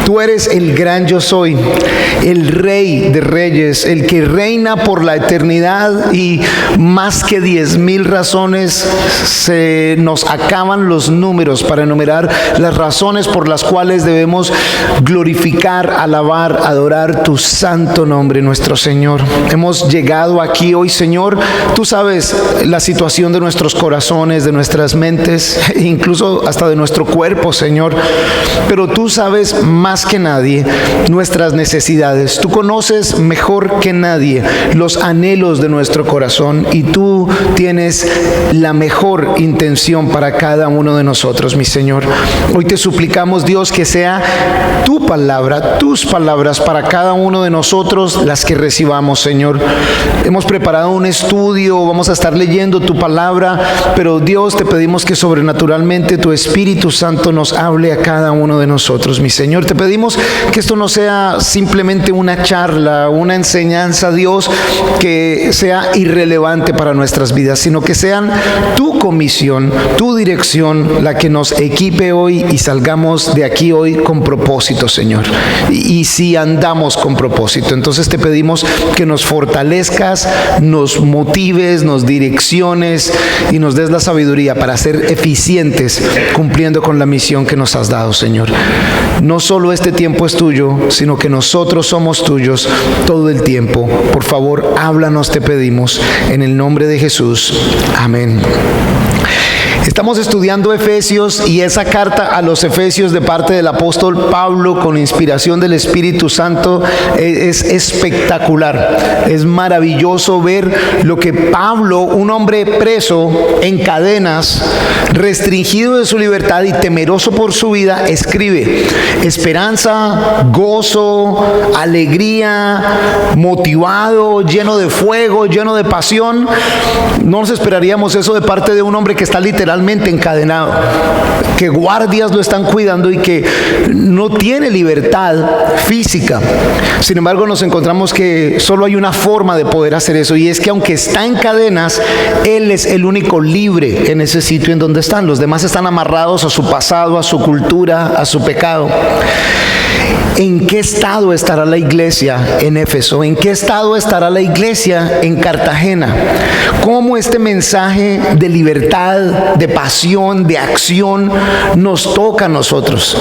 Tú eres el gran yo soy, el Rey de Reyes, el que reina por la eternidad, y más que 10,000 razones, se nos acaban los números para enumerar las razones por las cuales debemos glorificar, alabar, adorar tu santo nombre, nuestro Señor. Hemos llegado aquí hoy, Señor. Tú sabes la situación de nuestros corazones, de nuestras mentes, incluso hasta de nuestro cuerpo, Señor. Pero tú sabes más que nadie nuestras necesidades. Tú conoces mejor que nadie los anhelos de nuestro corazón, y tú tienes la mejor intención para cada uno de nosotros, mi Señor. Hoy te suplicamos, Dios, que sea tu palabra, tus palabras para cada uno de nosotros las que recibamos, Señor. Hemos preparado un estudio, vamos a estar leyendo tu palabra, pero Dios, te pedimos que sobrenaturalmente tu Espíritu Santo nos hable a cada uno de nosotros, mi Señor. Te pedimos que esto no sea simplemente una charla, una enseñanza, Dios, que sea irrelevante para nuestras vidas, sino que sean tu comisión, tu dirección, la que nos equipe hoy y salgamos de aquí hoy con propósito, Señor. Y si andamos con propósito, entonces te pedimos que nos fortalezcas, nos motives, nos direcciones y nos des la sabiduría para ser eficientes cumpliendo con la misión que nos has dado, Señor. No solo este tiempo es tuyo, sino que nosotros somos tuyos todo el tiempo. Por favor, háblanos, te pedimos, en el nombre de Jesús. Amén. Estamos estudiando Efesios, y esa carta a los Efesios de parte del apóstol Pablo con inspiración del Espíritu Santo es espectacular. Es maravilloso ver lo que Pablo, un hombre preso en cadenas, restringido de su libertad y temeroso por su vida, escribe. Esperanza, gozo, alegría, motivado, lleno de fuego, lleno de pasión. No nos esperaríamos eso de parte de un hombre que está literalmente encadenado, que guardias lo están cuidando y que no tiene libertad física. Sin embargo, nos encontramos que solo hay una forma de poder hacer eso, y es que aunque está en cadenas, él es el único libre en ese sitio en donde están. Los demás están amarrados a su pasado, a su cultura, a su pecado. ¿En qué estado estará la iglesia en Éfeso? ¿En qué estado estará la iglesia en Cartagena? ¿Cómo este mensaje de libertad, de pasión, de acción nos toca a nosotros?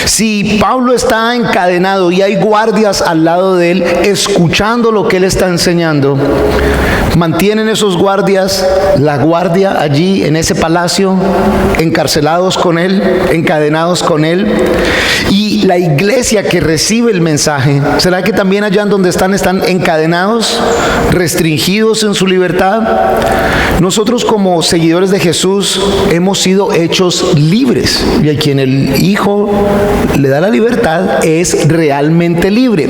Si Pablo está encadenado y hay guardias al lado de él escuchando lo que él está enseñando, ¿mantienen esos guardias la guardia allí en ese palacio, encarcelados con él, encadenados con él? Y la iglesia que recibe el mensaje, ¿será que también allá en donde están encadenados, restringidos en su libertad? Nosotros, como seguidores de Jesús, hemos sido hechos libres, y a quien el Hijo le da la libertad es realmente libre.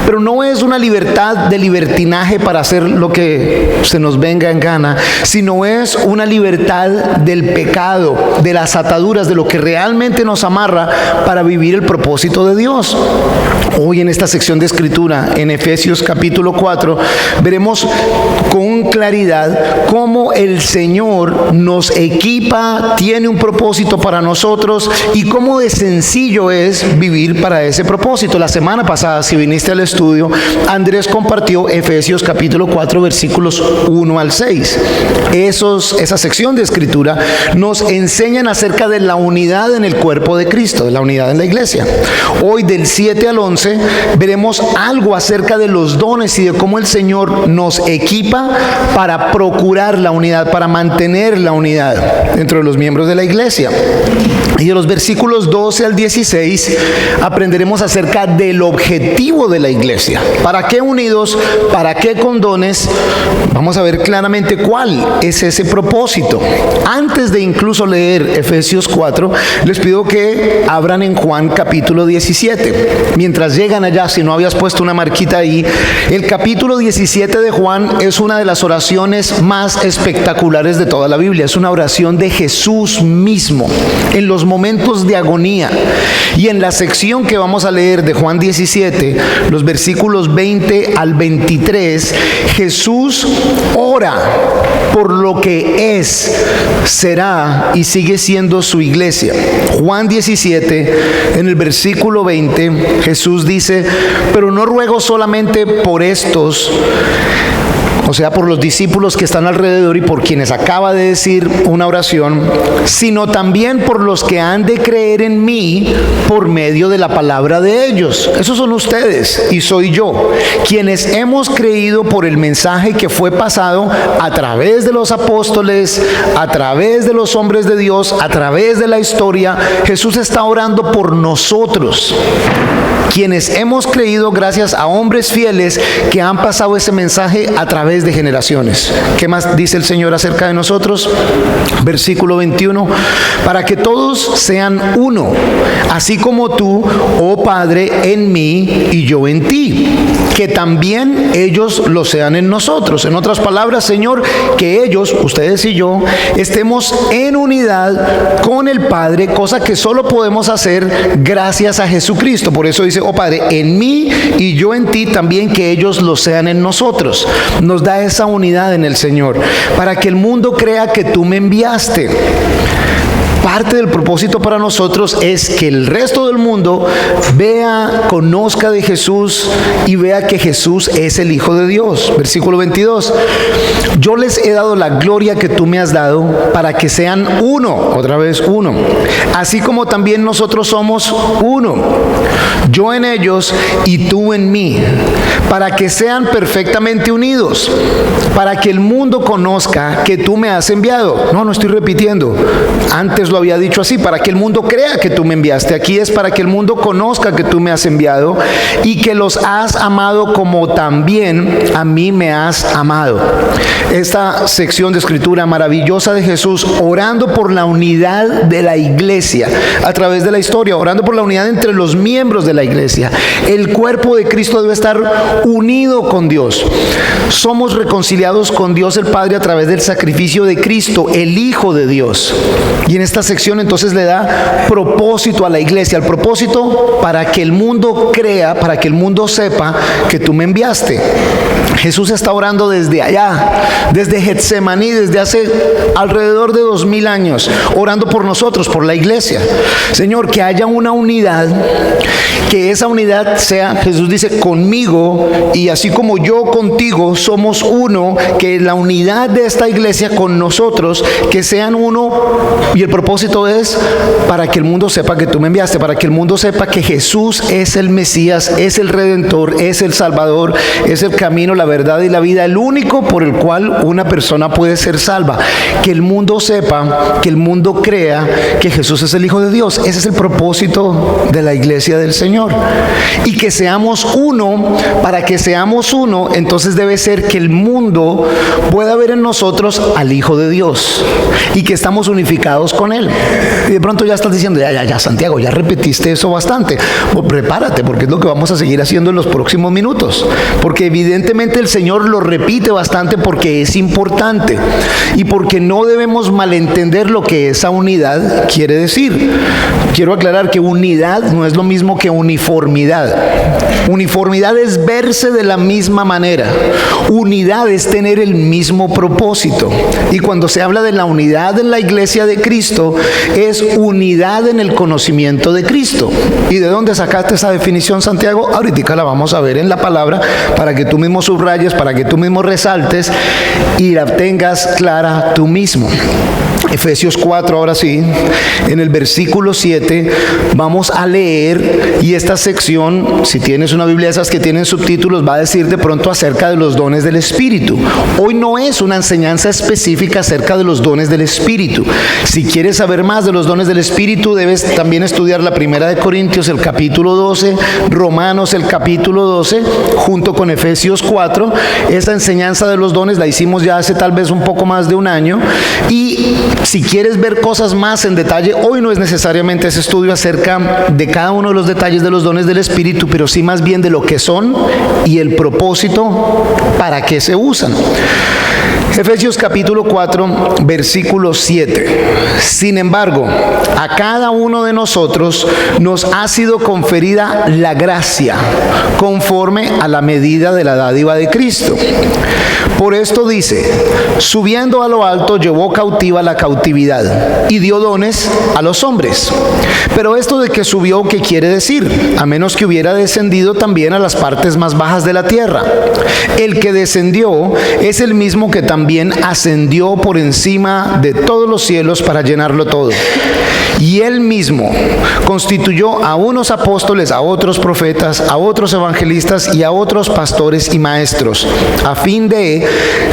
Pero no es una libertad de libertinaje para hacer lo que se nos venga en gana, sino es una libertad del pecado, de las ataduras, de lo que realmente nos amarra para vivir el propósito de Dios. Hoy en esta sección de escritura, en Efesios capítulo 4, veremos con claridad cómo el Señor nos equipa, tiene un propósito para nosotros, y cómo de sencillo es vivir para ese propósito. La semana pasada, si viniste al estudio, Andrés compartió Efesios capítulo 4, versículos 1 al 6. Esa sección de escritura nos enseñan acerca de la unidad en el cuerpo de Cristo, de la unidad en la iglesia. Hoy, del 7 al 11, veremos algo acerca de los dones y de cómo el Señor nos equipa para procurar la unidad, para mantener la unidad dentro de los miembros de la iglesia. Y de los versículos 12 al 16 aprenderemos acerca del objetivo de la iglesia. ¿Para qué unidos? ¿Para qué con dones? Vamos a ver claramente cuál es ese propósito. Antes de incluso leer Efesios 4, les pido que abran en Juan capítulo 17. Mientras llegan allá, si no habías puesto una marquita ahí, el capítulo 17 de Juan es una de las oraciones más espectaculares de toda la Biblia. Es una oración de Jesús mismo en los momentos de agonía. Y en la sección que vamos a leer de Juan 17, los versículos 20 al 23, Jesús ora por lo que es, será y sigue siendo su iglesia. Juan 17, en el versículo 20, Jesús dice: pero no ruego solamente por estos, o sea, por los discípulos que están alrededor y por quienes acaba de decir una oración, sino también por los que han de creer en mí por medio de la palabra de ellos. Esos son ustedes y soy yo, quienes hemos creído por el mensaje que fue pasado a través de los apóstoles, a través de los hombres de Dios, a través de la historia. Jesús está orando por nosotros, quienes hemos creído gracias a hombres fieles que han pasado ese mensaje a través de generaciones. ¿Qué más dice el Señor acerca de nosotros? Versículo 21, para que todos sean uno, así como tú, oh Padre, en mí y yo en ti, que también ellos lo sean en nosotros. En otras palabras, Señor, que ellos, ustedes y yo, estemos en unidad con el Padre, cosa que solo podemos hacer gracias a Jesucristo. Por eso dice: oh Padre, en mí y yo en ti, también que ellos lo sean en nosotros. Nos da esa unidad en el Señor, para que el mundo crea que tú me enviaste. Parte del propósito para nosotros es que el resto del mundo vea, conozca de Jesús y vea que Jesús es el Hijo de Dios. Versículo 22. Yo les he dado la gloria que tú me has dado para que sean uno, otra vez uno, así como también nosotros somos uno, yo en ellos y tú en mí, para que sean perfectamente unidos, para que el mundo conozca que tú me has enviado. No estoy repitiendo, antes lo había dicho así: para que el mundo crea que tú me enviaste. Aquí es para que el mundo conozca que tú me has enviado y que los has amado como también a mí me has amado. Esta sección de escritura maravillosa de Jesús orando por la unidad de la iglesia a través de la historia, orando por la unidad entre los miembros de la iglesia. El cuerpo de Cristo debe estar unido con Dios. Somos reconciliados con Dios el Padre a través del sacrificio de Cristo, el Hijo de Dios. Y en esta sección entonces le da propósito a la iglesia. El propósito para que el mundo crea, para que el mundo sepa que tú me enviaste. Jesús está orando desde allá, desde Getsemaní, desde hace alrededor de 2000 años, orando por nosotros, por la iglesia. Señor, que haya una unidad, que esa unidad sea, Jesús dice, conmigo, y así como yo contigo somos uno, que la unidad de esta iglesia con nosotros, que sean uno. Y el propósito es para que el mundo sepa que tú me enviaste, para que el mundo sepa que Jesús es el Mesías, es el Redentor, es el Salvador, es el camino, la verdad y la vida, el único por el cual una persona puede ser salva. Que el mundo sepa, que el mundo crea que Jesús es el Hijo de Dios. Ese es el propósito de la iglesia del Señor. Y que seamos uno. Para que seamos uno, entonces debe ser que el mundo pueda ver en nosotros al Hijo de Dios y que estamos unificados con Él. Y de pronto ya estás diciendo: ya Santiago, ya repetiste eso bastante. Pues prepárate, porque es lo que vamos a seguir haciendo en los próximos minutos, porque evidentemente el Señor lo repite bastante porque es importante y porque no debemos malentender lo que esa unidad quiere decir. Quiero aclarar que unidad no es lo mismo que uniformidad. Uniformidad es verse de la misma manera. Unidad es tener el mismo propósito. Y cuando se habla de la unidad en la iglesia de Cristo, es unidad en el conocimiento de Cristo. ¿Y de dónde sacaste esa definición, Santiago? Ahorita la vamos a ver en la palabra, para que tú mismo subrayes, para que tú mismo resaltes y la tengas clara tú mismo. Efesios 4, ahora sí, en el versículo 7 vamos a leer, y esta sección, si tienes una Biblia de esas que tienen subtítulos, va a decir de pronto acerca de los dones del Espíritu. Hoy no es una enseñanza específica acerca de los dones del Espíritu. Si quieres saber más de los dones del Espíritu, debes también estudiar la Primera de Corintios, el capítulo 12, Romanos, el capítulo 12, junto con Efesios 4. Esa enseñanza de los dones la hicimos ya hace tal vez un poco más de un año, y si quieres ver cosas más en detalle, hoy no es necesariamente ese estudio acerca de cada uno de los detalles de los dones del Espíritu, pero sí más bien de lo que son y el propósito para qué se usan. Efesios capítulo 4, versículo 7. Sin embargo, a cada uno de nosotros nos ha sido conferida la gracia conforme a la medida de la dádiva de Cristo. Por esto dice, subiendo a lo alto llevó cautiva la cautividad y dio dones a los hombres. Pero esto de que subió, ¿qué quiere decir? A menos que hubiera descendido también a las partes más bajas de la tierra. El que descendió es el mismo que también ascendió por encima de todos los cielos para llenarlo todo. Y él mismo constituyó a unos apóstoles, a otros profetas, a otros evangelistas y a otros pastores y maestros, a fin de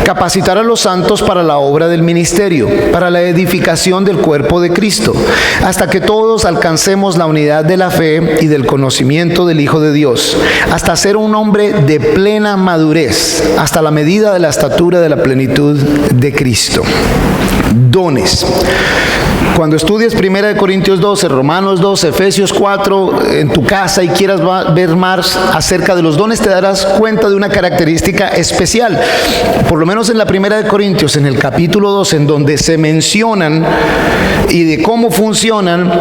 capacitar a los santos para la obra del ministerio, para la edificación del cuerpo de Cristo, hasta que todos alcancemos la unidad de la fe y del conocimiento del Hijo de Dios, hasta ser un hombre de plena madurez, hasta la medida de la estatura de la plenitud de Cristo. Dones. Cuando estudies 1 Corintios 12, Romanos 12, Efesios 4 en tu casa y quieras ver más acerca de los dones, te darás cuenta de una característica especial. Por lo menos en la 1 Corintios, en el capítulo 2, en donde se mencionan y de cómo funcionan,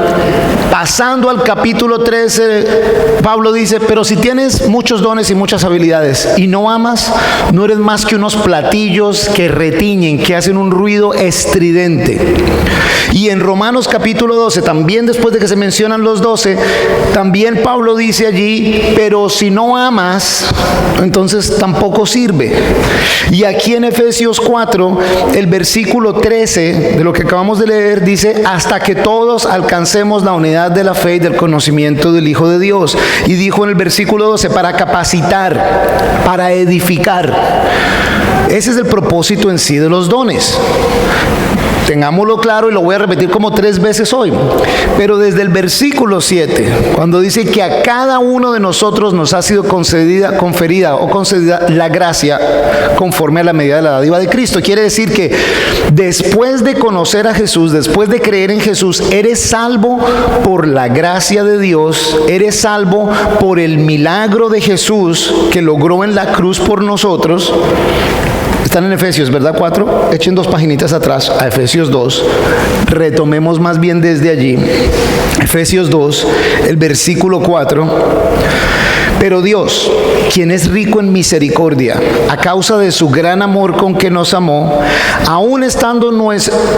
pasando al capítulo 13, Pablo dice, pero si tienes muchos dones y muchas habilidades y no amas, no eres más que unos platillos que retiñen, que hacen un ruido estridente. Y en Romanos capítulo 12, también después de que se mencionan los 12, también Pablo dice allí, pero si no amas, entonces tampoco sirve. Y aquí en Efesios 4, el versículo 13 de lo que acabamos de leer dice, hasta que todos alcancemos la unidad de la fe y del conocimiento del Hijo de Dios. Y dijo en el versículo 12, para capacitar, para edificar. Ese es el propósito en sí de los dones. Tengámoslo claro y lo voy a repetir como 3 veces hoy. Pero desde el versículo 7, cuando dice que a cada uno de nosotros nos ha sido conferida la gracia conforme a la medida de la dádiva de Cristo, quiere decir que después de conocer a Jesús, después de creer en Jesús, eres salvo por la gracia de Dios, eres salvo por el milagro de Jesús que logró en la cruz por nosotros. Están en Efesios, ¿verdad? 4. Echen 2 paginitas atrás a Efesios 2. Retomemos más bien desde allí. Efesios 2, el versículo 4. Pero Dios, quien es rico en misericordia, a causa de su gran amor con que nos amó, aun estando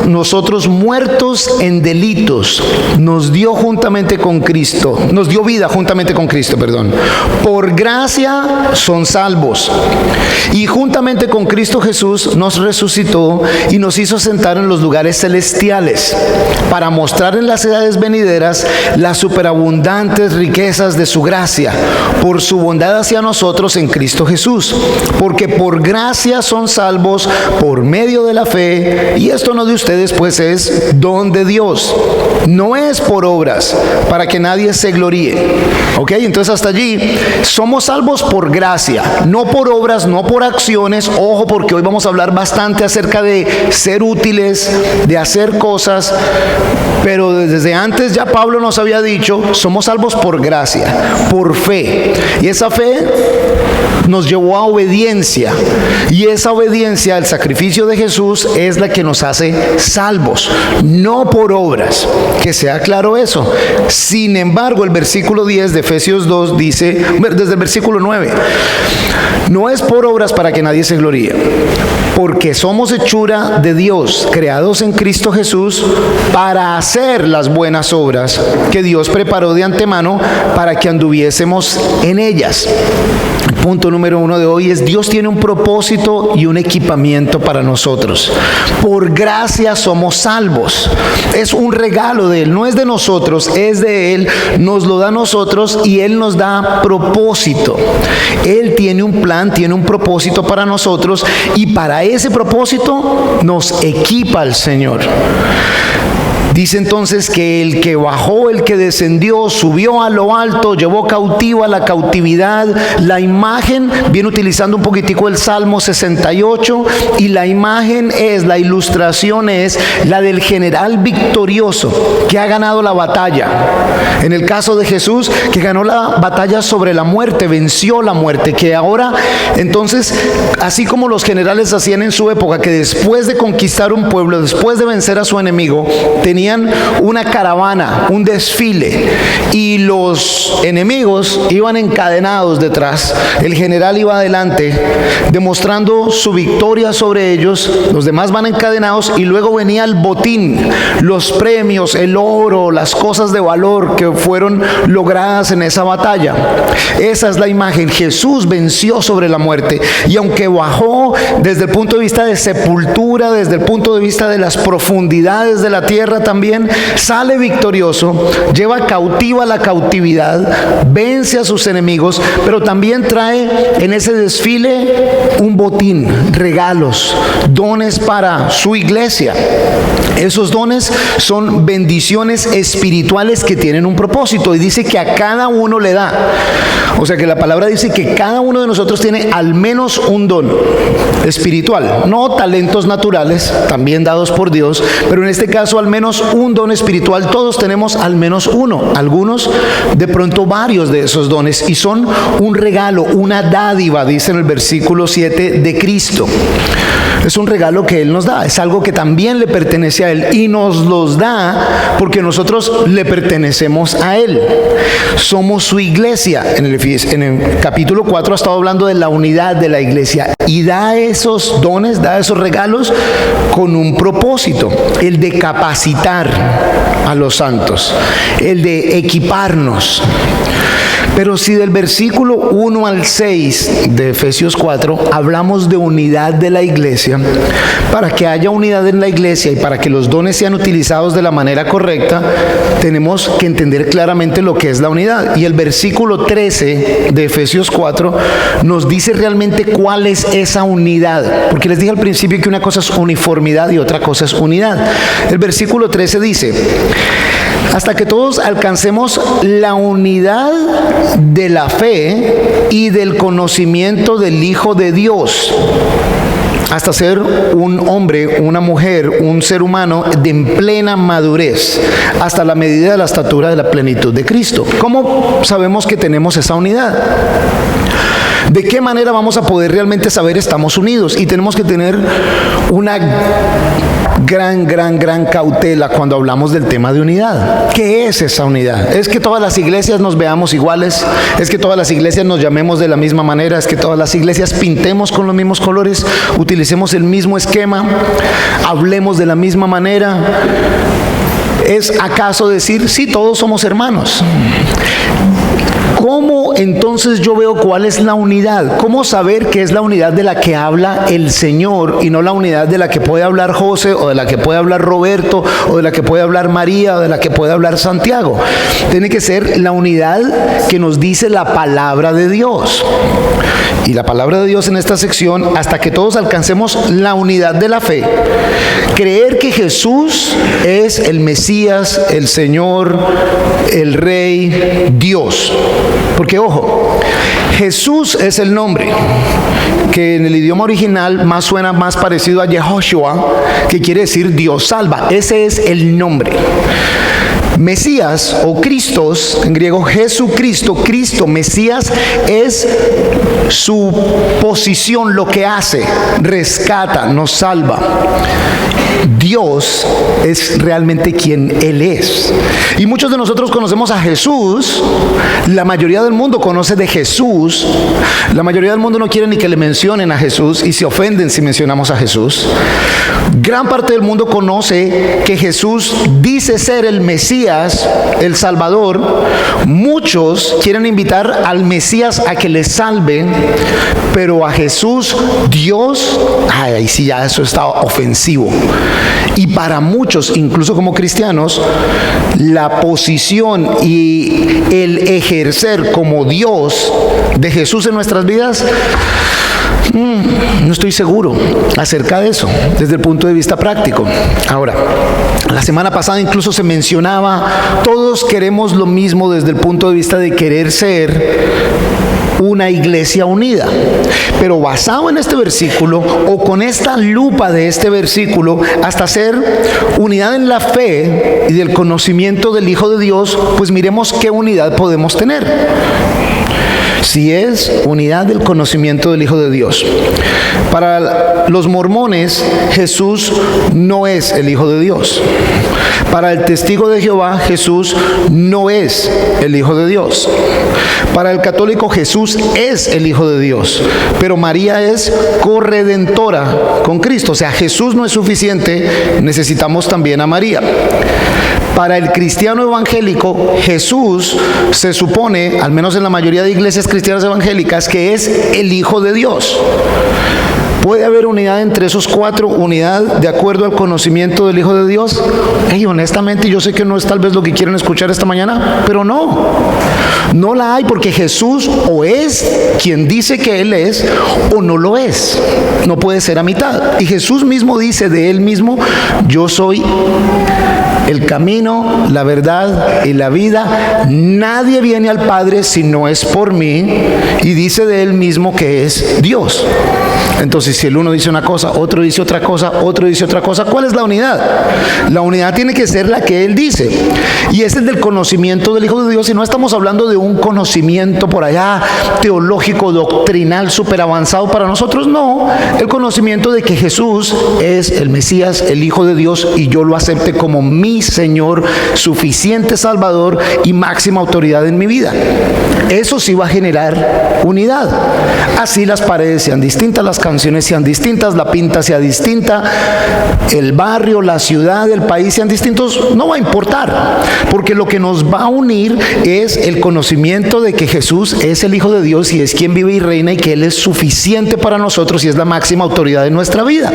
nosotros muertos en delitos, nos dio vida juntamente con Cristo, Por gracia son salvos. Y juntamente con Cristo Jesús nos resucitó y nos hizo sentar en los lugares celestiales, para mostrar en las edades venideras las superabundantes riquezas de su gracia, por su bondad hacia nosotros en Cristo Jesús, porque por gracia son salvos por medio de la fe, y esto no de ustedes, pues es don de Dios, no es por obras, para que nadie se gloríe. Ok, entonces hasta allí somos salvos por gracia, no por obras, no por acciones. Ojo, porque hoy vamos a hablar bastante acerca de ser útiles, de hacer cosas, pero desde antes ya Pablo nos había dicho, somos salvos por gracia, por fe. Y esa fe nos llevó a obediencia, y esa obediencia al sacrificio de Jesús es la que nos hace salvos, no por obras, que sea claro eso. Sin embargo, el versículo 10 de Efesios 2 dice, desde el versículo 9, no es por obras para que nadie se gloríe, porque somos hechura de Dios, creados en Cristo Jesús para hacer las buenas obras que Dios preparó de antemano para que anduviésemos en ellas. El punto número 1 de hoy es: Dios tiene un propósito y un equipamiento para nosotros. Por gracia somos salvos. Es un regalo de Él, no es de nosotros, es de Él. Nos lo da a nosotros y Él nos da propósito. Él tiene un plan, tiene un propósito para nosotros, y para ese propósito nos equipa el Señor. Dice entonces que el que bajó, el que descendió, subió a lo alto, llevó cautiva la cautividad. La imagen, viene utilizando un poquitico el Salmo 68, y la imagen es, la ilustración es la del general victorioso que ha ganado la batalla. En el caso de Jesús, que ganó la batalla sobre la muerte, venció la muerte, que ahora entonces, así como los generales hacían en su época, que después de conquistar un pueblo, después de vencer a su enemigo, tenían una caravana, un desfile, y los enemigos iban encadenados detrás. El general iba adelante demostrando su victoria sobre ellos, los demás van encadenados, y luego venía el botín, los premios, el oro, las cosas de valor que fueron logradas en esa batalla. Esa es la imagen. Jesús venció sobre la muerte, y aunque bajó desde el punto de vista de sepultura, desde el punto de vista de las profundidades de la tierra, también sale victorioso, lleva cautiva la cautividad, vence a sus enemigos, pero también trae en ese desfile un botín, regalos, dones para su iglesia. Esos dones son bendiciones espirituales que tienen un propósito, y dice que a cada uno le da. O sea que la palabra dice que cada uno de nosotros tiene al menos un don espiritual, no talentos naturales, también dados por Dios, pero en este caso al menos un don espiritual. Todos tenemos al menos uno, algunos de pronto varios de esos dones, y son un regalo, una dádiva, dice en el versículo 7, de Cristo. Es un regalo que Él nos da, es algo que también le pertenece a Él, y nos los da porque nosotros le pertenecemos a Él. Somos su iglesia. En el capítulo 4 ha estado hablando de la unidad de la iglesia, y da esos dones, da esos regalos con un propósito: el de capacitar a los santos, el de equiparnos. Pero si del versículo 1 al 6 de Efesios 4 hablamos de unidad de la iglesia, para que haya unidad en la iglesia y para que los dones sean utilizados de la manera correcta, tenemos que entender claramente lo que es la unidad. Y el versículo 13 de Efesios 4 nos dice realmente cuál es esa unidad, porque les dije al principio que una cosa es uniformidad y otra cosa es unidad. El versículo 13 dice: hasta que todos alcancemos la unidad de la fe y del conocimiento del Hijo de Dios, hasta ser un hombre, una mujer, un ser humano en plena madurez, hasta la medida de la estatura de la plenitud de Cristo. ¿Cómo sabemos que tenemos esa unidad? ¿De qué manera vamos a poder realmente saber estamos unidos? Y tenemos que tener una gran cautela cuando hablamos del tema de unidad. ¿Qué es esa unidad? ¿Es que todas las iglesias nos veamos iguales? ¿Es que todas las iglesias nos llamemos de la misma manera? ¿Es que todas las iglesias pintemos con los mismos colores? ¿Utilicemos el mismo esquema? ¿Hablemos de la misma manera? ¿Es acaso decir, sí, todos somos hermanos? ¿Cómo entonces yo veo cuál es la unidad? ¿Cómo saber que es la unidad de la que habla el Señor y no la unidad de la que puede hablar José, o de la que puede hablar Roberto, o de la que puede hablar María, o de la que puede hablar Santiago? Tiene que ser la unidad que nos dice la palabra de Dios. Y la palabra de Dios en esta sección: hasta que todos alcancemos la unidad de la fe. Creer que Jesús es el Mesías, el Señor, el Rey, Dios. Porque ojo, Jesús es el nombre que en el idioma original más suena más parecido a Yehoshua, que quiere decir Dios salva. Ese es el nombre. Mesías o Cristos, en griego Jesucristo, Cristo, Mesías, es su posición, lo que hace, rescata, nos salva. Dios es realmente quien Él es. Y muchos de nosotros conocemos a Jesús. La mayoría del mundo conoce de Jesús. La mayoría del mundo no quiere ni que le mencionen a Jesús y se ofenden si mencionamos a Jesús. Gran parte del mundo conoce que Jesús dice ser el Mesías, el Salvador. Muchos quieren invitar al Mesías a que les salve, pero a Jesús, Dios, ahí sí ya eso está ofensivo. Y para muchos, incluso como cristianos, la posición y el ejercer como Dios de Jesús en nuestras vidas, no estoy seguro acerca de eso desde el punto de vista práctico. Ahora, La semana pasada incluso se mencionaba, todos queremos lo mismo desde el punto de vista de querer ser una iglesia unida, pero basado en este versículo o con esta lupa de este versículo, hasta ser unidad en la fe y del conocimiento del Hijo de Dios, pues miremos qué unidad podemos tener. Si es unidad del conocimiento del Hijo de Dios. Para los mormones, Jesús no es el Hijo de Dios. Para el testigo de Jehová, Jesús no es el Hijo de Dios. Para el católico, Jesús es el Hijo de Dios, pero María es corredentora con Cristo. O sea, Jesús no es suficiente, necesitamos también a María. Para el cristiano evangélico, Jesús se supone, al menos en la mayoría de iglesias cristianas evangélicas, que es el Hijo de Dios. ¿Puede haber unidad entre esos cuatro? ¿Unidad de acuerdo al conocimiento del Hijo de Dios? Honestamente, yo sé que no es tal vez lo que quieren escuchar esta mañana, pero no la hay, porque Jesús o es quien dice que Él es o no lo es. No puede ser a mitad. Y Jesús mismo dice de Él mismo: yo soy el camino, la verdad y la vida. Nadie viene al Padre si no es por mí. Y dice de Él mismo que es Dios. Entonces, si el uno dice una cosa, otro dice otra cosa, otro dice otra cosa, ¿cuál es la unidad? La unidad tiene que ser la que Él dice, y es el del conocimiento del Hijo de Dios. Y no estamos hablando de un conocimiento por allá teológico, doctrinal, súper avanzado para nosotros. No, el conocimiento de que Jesús es el Mesías, el Hijo de Dios, y yo lo acepte como mi Señor, suficiente Salvador y máxima autoridad en mi vida. Eso sí va a generar unidad. Así las paredes sean distintas, las canciones sean distintas, la pinta sea distinta, el barrio, la ciudad, el país sean distintos, no va a importar, porque lo que nos va a unir es el conocimiento de que Jesús es el Hijo de Dios y es quien vive y reina, y que Él es suficiente para nosotros y es la máxima autoridad en nuestra vida.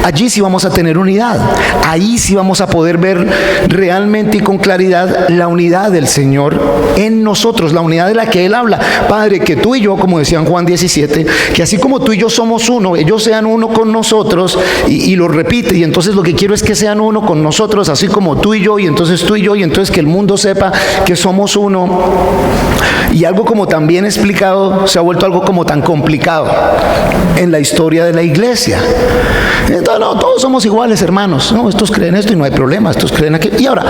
Allí sí vamos a tener unidad. Ahí sí vamos a poder ver realmente y con claridad la unidad del Señor en nosotros, la unidad de la que Él habla. Padre, que tú y yo, como decía en Juan 17, que así como tú y yo somos uno, ellos sean uno con nosotros, y lo repite, y entonces lo que quiero es que sean uno con nosotros, así como tú y yo, y entonces tú y yo, y entonces que el mundo sepa que somos uno. Y algo como tan bien explicado se ha vuelto algo como tan complicado en la historia de la iglesia. Entonces, no, todos somos iguales, hermanos. No, estos creen esto y no hay problema, estos creen aquello. Y ahora,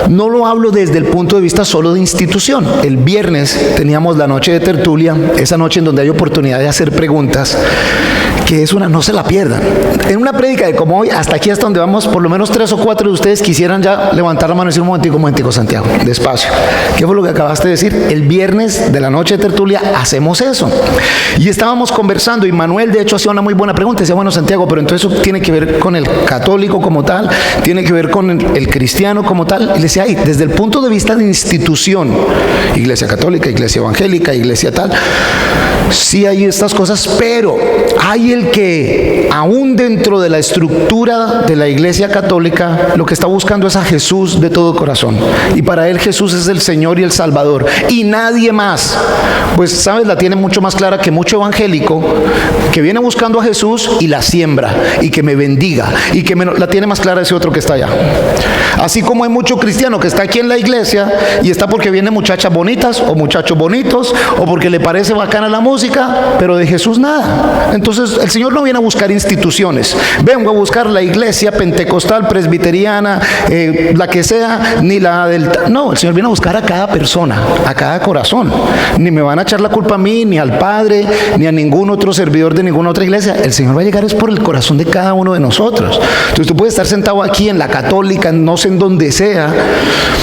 no lo hablo desde el punto de vista solo de institución. El viernes teníamos la noche de tertulia, esa noche en donde hay oportunidad de hacer preguntas, que es no se la pierdan. En una prédica de como hoy, hasta aquí, hasta donde vamos, por lo menos 3 o 4 de ustedes quisieran ya levantar la mano y decir: un momentico, Santiago, despacio. ¿Qué fue lo que acabaste de decir? El viernes de la noche de tertulia hacemos eso. Y estábamos conversando, y Manuel de hecho hacía una muy buena pregunta. Decía: bueno, Santiago, pero entonces eso tiene que ver con el católico como tal, tiene que ver con el cristiano como tal. Y le decía: desde el punto de vista de institución, iglesia católica, iglesia evangélica, iglesia tal, sí hay estas cosas, pero hay el que aún dentro de la estructura de la iglesia católica lo que está buscando es a Jesús de todo corazón, y para él Jesús es el Señor y el Salvador y nadie más. Pues sabes, la tiene mucho más clara que mucho evangélico que viene buscando a Jesús y la siembra y que me bendiga, y que la tiene más clara ese otro que está allá. Así como hay mucho cristiano que está aquí en la iglesia y está porque vienen muchachas bonitas o muchachos bonitos, o porque le parece bacana la música, pero de Jesús nada. Entonces el Señor no viene a buscar instituciones. Vengo a buscar la iglesia pentecostal, presbiteriana, la que sea, ni la del... No, el Señor viene a buscar a cada persona, a cada corazón. Ni me van a echar la culpa a mí, ni al Padre, ni a ningún otro servidor de ninguna otra iglesia. El Señor va a llegar es por el corazón de cada uno de nosotros. Entonces tú puedes estar sentado aquí en la católica, no sé en dónde sea,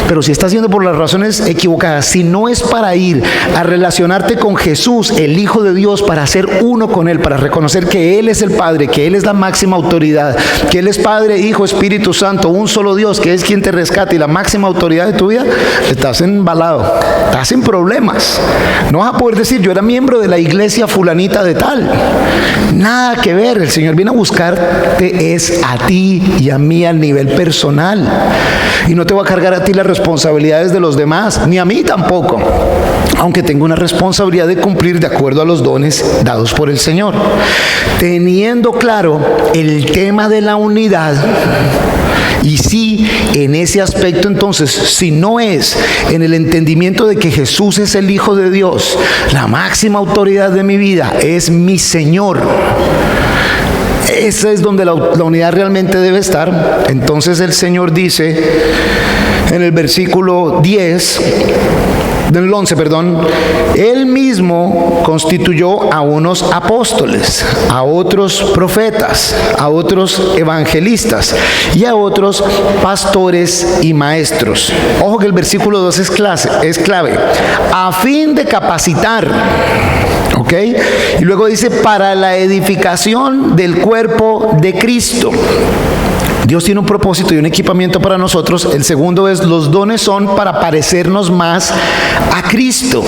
pero si estás yendo por las razones equivocadas, si no es para ir a relacionarte con Jesús, el Hijo de Dios, para ser uno con Él, para reconocer que Él es el Padre, que Él es la máxima autoridad, que Él es Padre, Hijo, Espíritu Santo, un solo Dios, que es quien te rescata y la máxima autoridad de tu vida, estás embalado, estás en problemas. No vas a poder decir: yo era miembro de la iglesia fulanita de tal. Nada que ver. El Señor viene a buscarte es a ti y a mí al nivel personal, y no te va a cargar a ti las responsabilidades de los demás, ni a mí tampoco, aunque tengo una responsabilidad de cumplir de acuerdo a los dones dados por el Señor. Teniendo claro el tema de la unidad, Y sí, en ese aspecto entonces, si no es en el entendimiento de que Jesús es el Hijo de Dios, la máxima autoridad de mi vida, es mi Señor, esa es donde la unidad realmente debe estar. Entonces el Señor dice en el versículo 10, del 11, Él mismo constituyó a unos apóstoles, a otros profetas, a otros evangelistas y a otros pastores y maestros. Ojo que el versículo 2 es clave, a fin de capacitar, ¿ok? Y luego dice, para la edificación del cuerpo de Cristo. Dios tiene un propósito y un equipamiento para nosotros. El segundo es, los dones son para parecernos más a Cristo.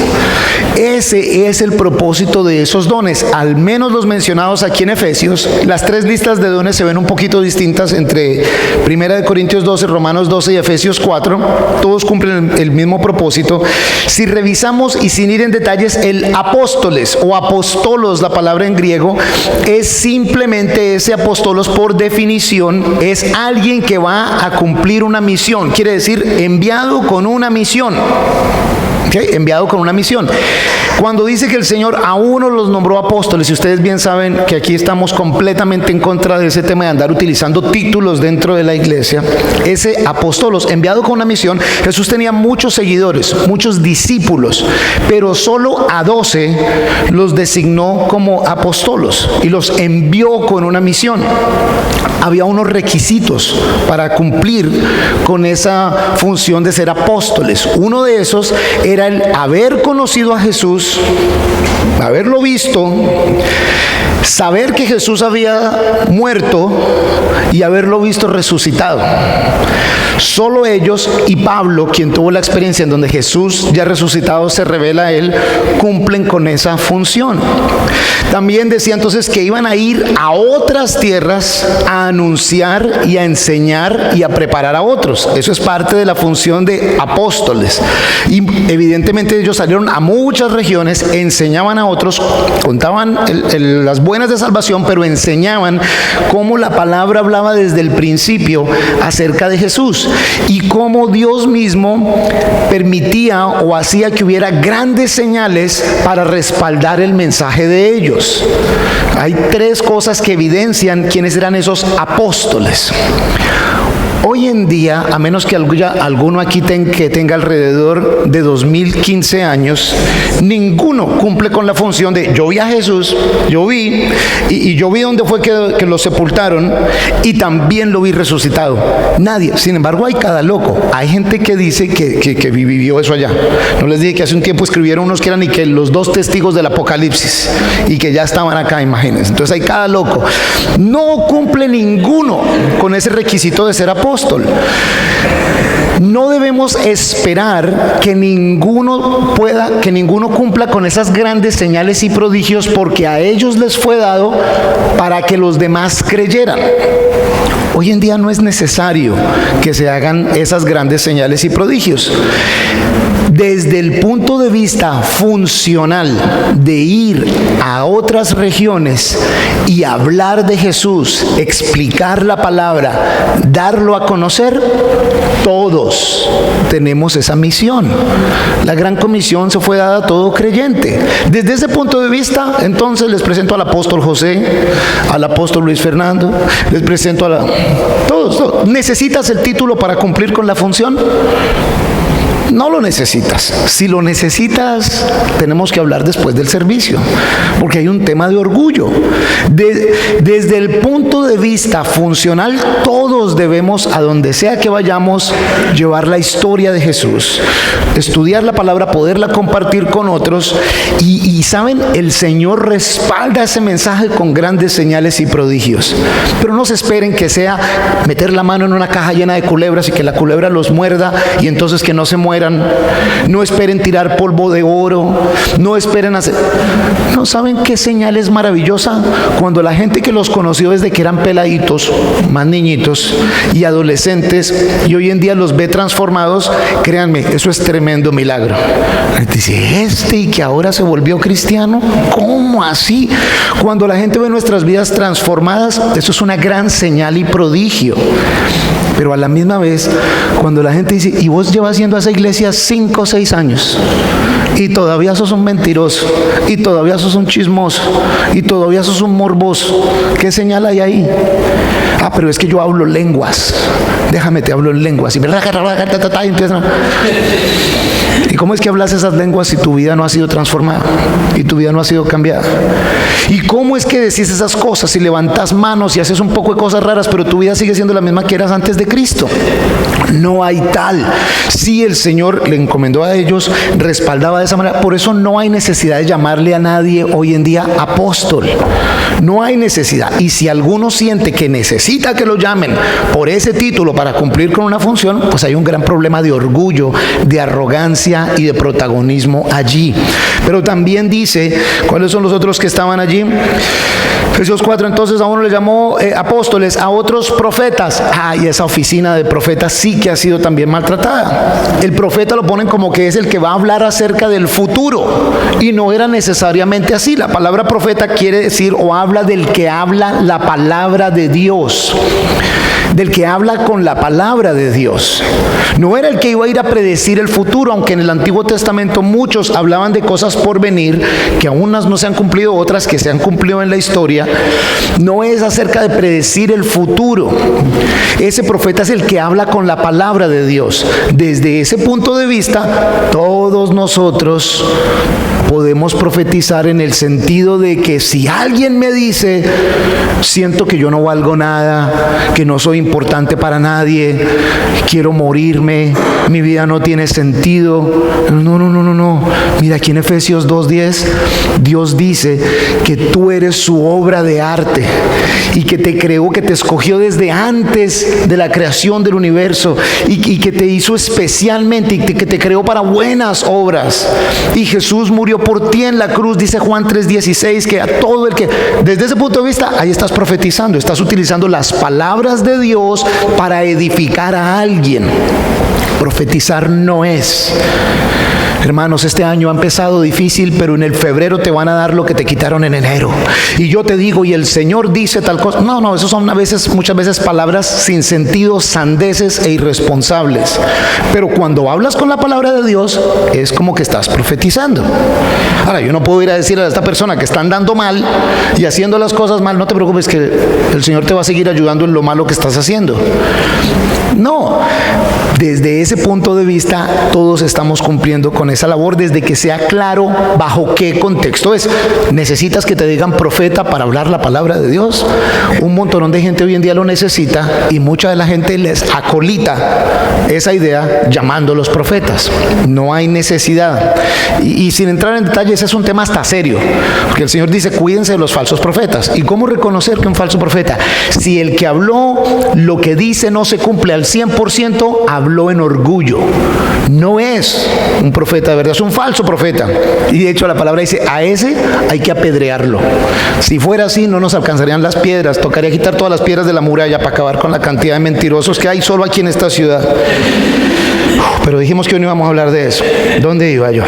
Ese es el propósito de esos dones, al menos los mencionados aquí en Efesios. Las tres listas de dones se ven un poquito distintas entre 1 Corintios 12, Romanos 12 y Efesios 4. Todos cumplen el mismo propósito. Si revisamos y sin ir en detalles, el apóstoles o apostolos, la palabra en griego, es simplemente ese apostolos por definición, es alguien que va a cumplir una misión, quiere decir enviado con una misión. ¿Okay? Enviado con una misión. Cuando dice que el Señor a uno los nombró apóstoles, y ustedes bien saben que aquí estamos completamente en contra de ese tema de andar utilizando títulos dentro de la iglesia, ese apóstolos, enviado con una misión, Jesús tenía muchos seguidores, muchos discípulos, pero solo a 12 los designó como apóstolos y los envió con una misión. Había unos requisitos para cumplir con esa función de ser apóstoles. Uno de esos era el haber conocido a Jesús, haberlo visto, saber que Jesús había muerto y haberlo visto resucitado. Solo ellos y Pablo, quien tuvo la experiencia en donde Jesús ya resucitado se revela a él, cumplen con esa función. También decía entonces que iban a ir a otras tierras a anunciar y a enseñar y a preparar a otros. Eso es parte de la función de apóstoles. Y evidentemente ellos salieron a muchas regiones, enseñaban a otros, contaban las buenas de salvación, pero enseñaban cómo la palabra hablaba desde el principio acerca de Jesús y cómo Dios mismo permitía o hacía que hubiera grandes señales para respaldar el mensaje de ellos. Hay tres cosas que evidencian quiénes eran esos apóstoles. Hoy en día, a menos que alguno aquí que tenga alrededor de 2015 años, ninguno cumple con la función de yo vi a Jesús, yo vi, y yo vi dónde fue que lo sepultaron y también lo vi resucitado. Nadie. Sin embargo, hay cada loco. Hay gente que dice que vivió eso allá. No les dije que hace un tiempo escribieron unos que eran y que los 2 testigos del Apocalipsis y que ya estaban acá, imagínense. Entonces hay cada loco. No cumple ninguno con ese requisito de ser apóstol. No debemos esperar que ninguno cumpla con esas grandes señales y prodigios, porque a ellos les fue dado para que los demás creyeran. Hoy en día no es necesario que se hagan esas grandes señales y prodigios. Desde el punto de vista funcional de ir a otras regiones y hablar de Jesús, explicar la palabra, darlo a conocer, todos tenemos esa misión. La gran comisión se fue dada a todo creyente. Desde ese punto de vista, entonces les presento al apóstol José, al apóstol Luis Fernando, les presento a todos. ¿Necesitas el título para cumplir con la función? No lo necesitas. Si lo necesitas, tenemos que hablar después del servicio, porque hay un tema de orgullo. Desde el punto de vista funcional, todos debemos, a donde sea que vayamos, llevar la historia de Jesús, estudiar la palabra, poderla compartir con otros, y saben, el Señor respalda ese mensaje con grandes señales y prodigios. Pero no se esperen que sea meter la mano en una caja llena de culebras y que la culebra los muerda y entonces que no se mueran. No esperen tirar polvo de oro, no esperen hacer. ¿No saben qué señal es maravillosa? Cuando la gente que los conoció desde que eran peladitos, más niñitos y adolescentes, y hoy en día los ve transformados, créanme, eso es tremendo milagro. Dice, y que ahora se volvió cristiano, ¿cómo así? Cuando la gente ve nuestras vidas transformadas, eso es una gran señal y prodigio. Pero a la misma vez, cuando la gente dice, y vos llevas yendo a esa iglesia 5 o 6 años, y todavía sos un mentiroso, y todavía sos un chismoso, y todavía sos un morboso, ¿qué señal hay ahí? Ah, pero es que yo hablo lenguas. Déjame, te hablo en lenguas. Y empiezan. ¿Y cómo es que hablas esas lenguas si tu vida no ha sido transformada? Y tu vida no ha sido cambiada. ¿Y cómo es que decís esas cosas si levantas manos y haces un poco de cosas raras, pero tu vida sigue siendo la misma que eras antes de Cristo? No hay tal. Si el Señor le encomendó a ellos, respaldaba de esa manera. Por eso no hay necesidad de llamarle a nadie hoy en día apóstol. No hay necesidad. Y si alguno siente que necesita que lo llamen por ese título para cumplir con una función, pues hay un gran problema de orgullo, de arrogancia y de protagonismo allí. Pero también dice, ¿cuáles son los otros que estaban allí? Efesios 4, entonces a uno le llamó apóstoles, a otros profetas. Y esa oficina de profetas sí que ha sido también maltratada. El profeta lo ponen como que es el que va a hablar acerca del futuro, y no era necesariamente así. La palabra profeta quiere decir o habla del que habla la palabra de Dios, del que habla con la palabra de Dios. No era el que iba a ir a predecir el futuro, aunque en el Antiguo Testamento muchos hablaban de cosas por venir, que aún unas no se han cumplido, otras que se han cumplido en la historia. No es acerca de predecir el futuro. Ese profeta es el que habla con la palabra de Dios. Desde ese punto de vista, todos nosotros podemos profetizar en el sentido de que si alguien me dice, siento que yo no valgo nada, que no soy importante para nadie, quiero morirme, mi vida no tiene sentido. No. Mira, aquí en Efesios 2:10, Dios dice que tú eres su obra de arte y que te creó, que te escogió desde antes de la creación del universo y que te hizo especialmente y que te creó para buenas obras. Y Jesús murió por ti en la cruz, dice Juan 3:16, que a todo el que, desde ese punto de vista, ahí estás profetizando, estás utilizando las palabras de Dios para edificar a alguien. Profetizar no es. Hermanos, este año ha empezado difícil, pero en el febrero te van a dar lo que te quitaron en enero. Y yo te digo, y el Señor dice tal cosa. No, eso son muchas veces palabras sin sentido, sandeces e irresponsables. Pero cuando hablas con la palabra de Dios, es como que estás profetizando. Ahora, yo no puedo ir a decirle a esta persona que está andando mal y haciendo las cosas mal, no te preocupes que el Señor te va a seguir ayudando en lo malo que estás haciendo. No, desde ese punto de vista, todos estamos cumpliendo con esa labor, desde que sea claro bajo qué contexto es. ¿Necesitas que te digan profeta para hablar la palabra de Dios? Un montón de gente hoy en día lo necesita, y mucha de la gente les acolita esa idea llamándolos profetas. No hay necesidad. Y sin entrar en detalles, ese es un tema hasta serio, porque el Señor dice, cuídense de los falsos profetas. ¿Y cómo reconocer que un falso profeta? Si el que habló lo que dice no se cumple al 100%, habló en orgullo. No es un profeta de verdad, es un falso profeta. Y de hecho la palabra dice, a ese hay que apedrearlo. Si fuera así, no nos alcanzarían las piedras, tocaría quitar todas las piedras de la muralla para acabar con la cantidad de mentirosos que hay solo aquí en esta ciudad. Pero dijimos que hoy no íbamos a hablar de eso. ¿Dónde iba yo?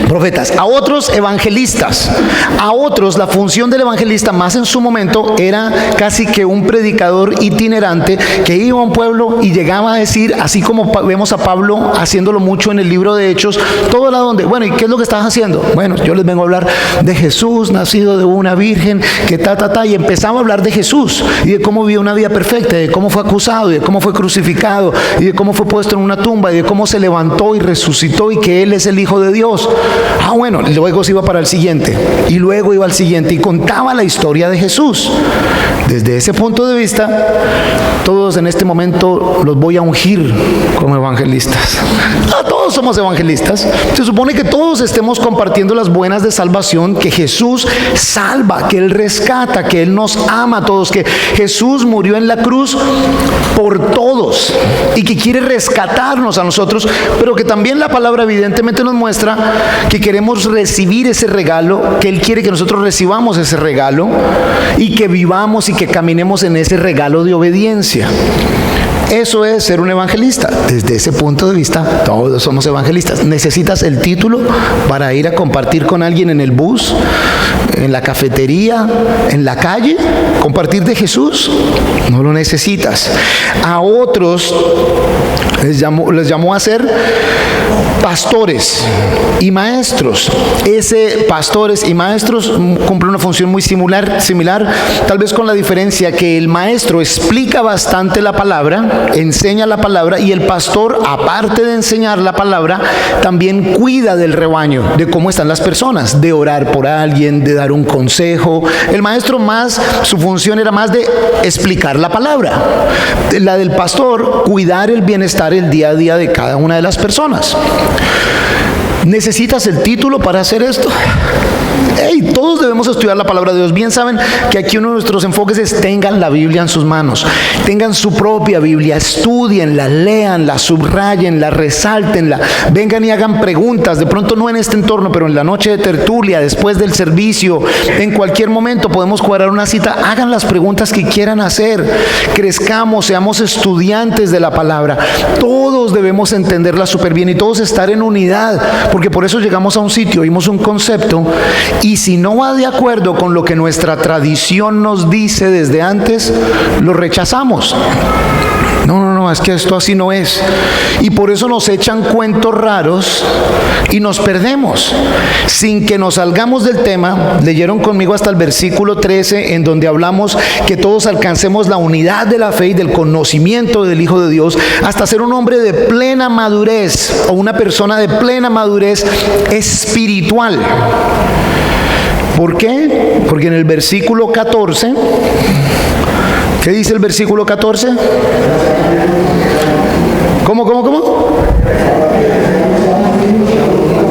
Profetas. A otros, evangelistas. A otros, la función del evangelista, más en su momento, era casi que un predicador itinerante que iba a un pueblo y llegaba a decir, así como vemos a Pablo haciéndolo mucho en el libro de Hechos, todo lado donde, bueno, ¿y qué es lo que estás haciendo? Bueno, yo les vengo a hablar de Jesús, nacido de una virgen, que y empezaba a hablar de Jesús y de cómo vivió una vida perfecta, de cómo fue acusado, y de cómo fue crucificado, y de cómo fue puesto en una tumba, y de cómo se levantó y resucitó, y que Él es el Hijo de Dios. Bueno, luego se iba para el siguiente, y luego iba al siguiente, y contaba la historia de Jesús. Desde ese punto de vista, todos en este momento los voy a ungir como evangelistas. Todos somos evangelistas. Se supone que todos estemos compartiendo las buenas de salvación, que Jesús salva, que Él rescata, que Él nos ama a todos, que Jesús murió en la cruz por todos y que quiere rescatarnos a nosotros, pero que también la palabra evidentemente nos muestra que queremos recibir ese regalo, que Él quiere que nosotros recibamos ese regalo y que vivamos y que caminemos en ese regalo de obediencia. Eso es ser un evangelista. Desde ese punto de vista, todos somos evangelistas. ¿Necesitas el título para ir a compartir con alguien en el bus, en la cafetería, en la calle, compartir de Jesús. No lo necesitas. A otros les llamó a ser pastores y maestros. Ese pastores y maestros cumple una función muy similar, tal vez con la diferencia que el maestro explica bastante la palabra, enseña la palabra, y el pastor, aparte de enseñar la palabra, también cuida del rebaño, de cómo están las personas, de orar por alguien, de dar un consejo. El maestro su función era más de explicar la palabra. La del pastor, cuidar el bienestar, el día a día de cada una de las personas. ¿Necesitas el título para hacer esto? Todos debemos estudiar la palabra de Dios. Bien saben que aquí uno de nuestros enfoques es: tengan la Biblia en sus manos, tengan su propia Biblia, estudienla, léanla, subrayenla, resáltenla, vengan y hagan preguntas. De pronto no en este entorno, pero en la noche de tertulia, después del servicio, en cualquier momento podemos cuadrar una cita. Hagan las preguntas que quieran hacer. Crezcamos, seamos estudiantes de la palabra. Todos debemos entenderla súper bien y todos estar en unidad, porque por eso llegamos a un sitio, oímos un concepto, y si no va de acuerdo con lo que nuestra tradición nos dice desde antes, lo rechazamos. No, es que esto así no es. Y por eso nos echan cuentos raros y nos perdemos. Sin que nos salgamos del tema, leyeron conmigo hasta el versículo 13, en donde hablamos que todos alcancemos la unidad de la fe y del conocimiento del Hijo de Dios, hasta ser un hombre de plena madurez, o una persona de plena madurez espiritual. ¿Por qué? Porque en el versículo 14, ¿qué dice el versículo 14? ¿Cómo?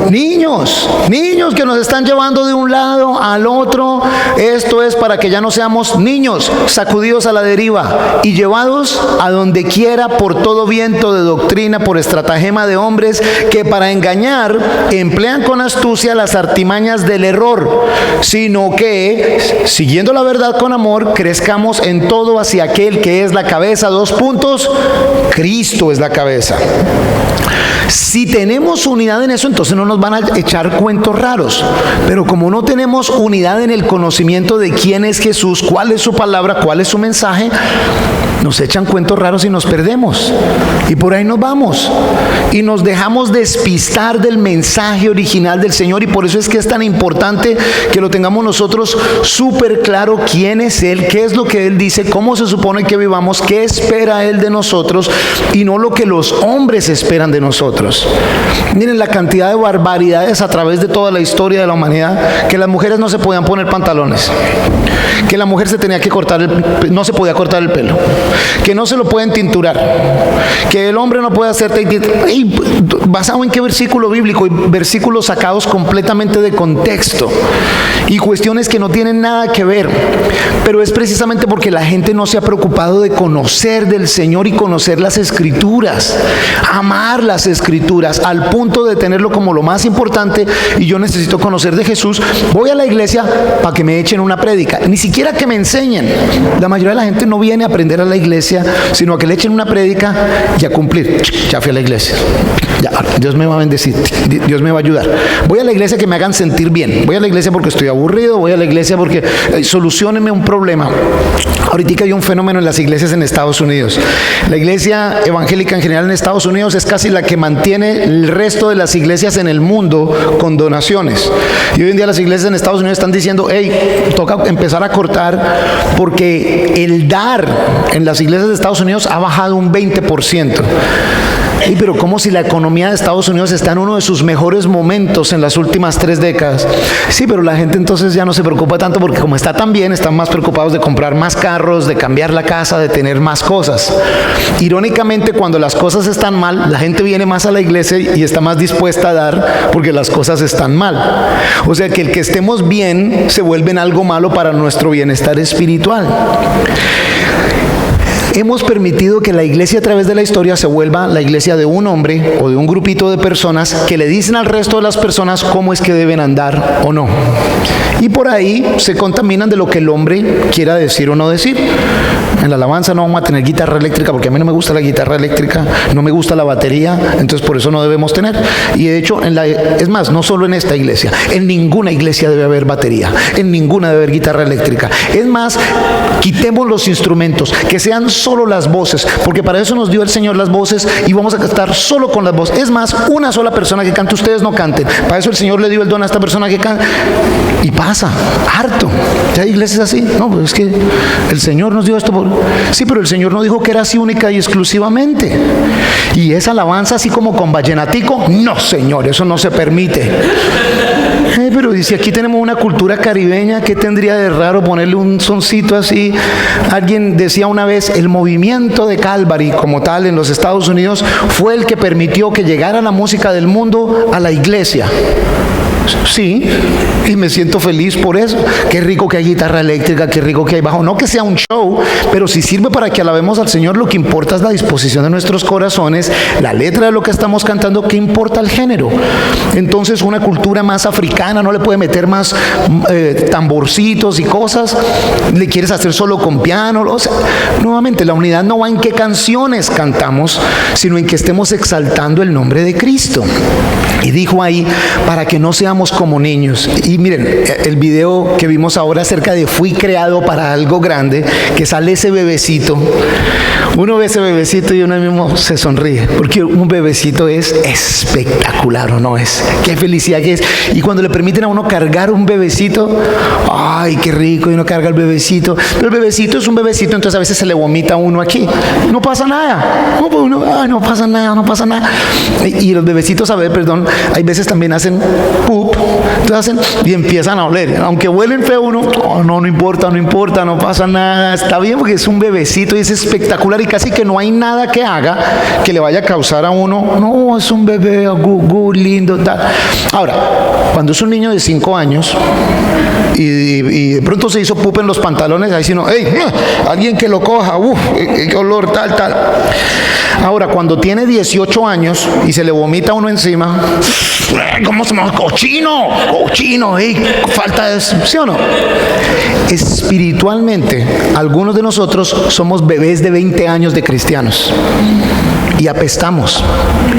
Niños que nos están llevando de un lado al otro. Esto es para que ya no seamos niños sacudidos a la deriva y llevados a donde quiera por todo viento de doctrina, por estratagema de hombres que para engañar emplean con astucia las artimañas del error, sino que, siguiendo la verdad con amor, crezcamos en todo hacia aquel que es la cabeza. Cristo es la cabeza. Si tenemos unidad en eso, entonces no nos van a echar cuentos raros. Pero como no tenemos unidad en el conocimiento de quién es Jesús, cuál es su palabra, cuál es su mensaje, nos echan cuentos raros y nos perdemos. Y por ahí nos vamos. Y nos dejamos despistar del mensaje original del Señor. Y por eso es que es tan importante que lo tengamos nosotros súper claro: quién es Él, qué es lo que Él dice, cómo se supone que vivamos, qué espera Él de nosotros, y no lo que los hombres esperan de nosotros. Miren la cantidad de barbaridades a través de toda la historia de la humanidad: que las mujeres no se podían poner pantalones, que la mujer se tenía que no se podía cortar el pelo, que no se lo pueden tinturar, que el hombre no puede hacer ¿basado en qué versículo bíblico? Y versículos sacados completamente de contexto y cuestiones que no tienen nada que ver. Pero es precisamente porque la gente no se ha preocupado de conocer del Señor y conocer las Escrituras, amar las Escrituras al punto de tenerlo como lo más importante. Y yo necesito conocer de Jesús. Voy a la iglesia para que me echen una prédica, ni siquiera que me enseñen. La mayoría de la gente no viene a aprender a la iglesia, sino a que le echen una prédica y a cumplir. Ya fui a la iglesia, ya, Dios me va a bendecir, Dios me va a ayudar. Voy a la iglesia que me hagan sentir bien. Voy a la iglesia porque estoy aburrido. Voy a la iglesia porque soluciónenme un problema. Ahorita hay un fenómeno en las iglesias en Estados Unidos. La iglesia evangélica en general en Estados Unidos es casi la que mantiene el resto de las iglesias en el mundo con donaciones. Y hoy en día las iglesias en Estados Unidos están diciendo: toca empezar a cortar, porque el dar en las iglesias de Estados Unidos ha bajado un 20%. Pero como si la economía de Estados Unidos está en uno de sus mejores momentos en las últimas 3 décadas. Sí, pero la gente entonces ya no se preocupa tanto, porque como está tan bien, están más preocupados de comprar más carros, de cambiar la casa, de tener más cosas. Irónicamente, cuando las cosas están mal, la gente viene más a la iglesia y está más dispuesta a dar porque las cosas están mal. O sea que el que estemos bien se vuelve en algo malo para nuestro bienestar espiritual. Hemos permitido que la iglesia a través de la historia se vuelva la iglesia de un hombre o de un grupito de personas que le dicen al resto de las personas cómo es que deben andar o no. Y por ahí se contaminan de lo que el hombre quiera decir o no decir. En la alabanza no vamos a tener guitarra eléctrica porque a mí no me gusta la guitarra eléctrica, no me gusta la batería, entonces por eso no debemos tener. Y de hecho, es más, no solo en esta iglesia, en ninguna iglesia debe haber batería, en ninguna debe haber guitarra eléctrica. Es más, quitemos los instrumentos, que sean solo las voces, porque para eso nos dio el Señor las voces y vamos a cantar solo con las voces. Es más, una sola persona que cante, ustedes no canten. Para eso el Señor le dio el don a esta persona que canta. Y pasa, harto. ¿Ya hay iglesias así? No, pues es que el Señor nos dio esto. Sí, pero el Señor no dijo que era así única y exclusivamente. Y esa alabanza así como con vallenatico, no, Señor, eso no se permite. Pero dice, aquí tenemos una cultura caribeña, ¿qué tendría de raro ponerle un soncito así? Alguien decía una vez, el movimiento de Calvary como tal en los Estados Unidos fue el que permitió que llegara la música del mundo a la iglesia. Sí, y me siento feliz por eso. Qué rico que hay guitarra eléctrica, qué rico que hay bajo. No que sea un show, pero si sirve para que alabemos al Señor, lo que importa es la disposición de nuestros corazones, la letra de lo que estamos cantando, ¿qué importa el género? Entonces una cultura más africana no le puede meter más tamborcitos y cosas. Le quieres hacer solo con piano. O sea, nuevamente, la unidad no va en qué canciones cantamos, sino en que estemos exaltando el nombre de Cristo. Y dijo ahí, para que no seamos como niños. Y miren, el video que vimos ahora acerca de fui creado para algo grande, que sale ese bebecito. Uno ve ese bebecito y uno mismo se sonríe, porque un bebecito es espectacular, ¿o no es? Qué felicidad que es. Y cuando le permiten a uno cargar un bebecito, ay, qué rico, y uno carga el bebecito. Pero el bebecito es un bebecito, entonces a veces se le vomita a uno aquí. No pasa nada. No, pues uno, ay, no pasa nada, no pasa nada. Y los bebecitos, a ver, perdón, hay veces también hacen poop, entonces hacen y empiezan a oler. Aunque huelen feo uno, oh, no importa, no pasa nada, está bien porque es un bebecito y es espectacular y casi que no hay nada que haga que le vaya a causar a uno, no, es un bebé, lindo, tal. Ahora, cuando es un niño de 5 años y de pronto se hizo poop en los pantalones, ahí sí no, hey, alguien que lo coja, qué olor, tal. Ahora, cuando tiene 18 años y se le vomita uno encima, ¿cómo se llama? Cochino, falta de, ¿sí o no? Espiritualmente, algunos de nosotros somos bebés de 20 años de cristianos. Y apestamos,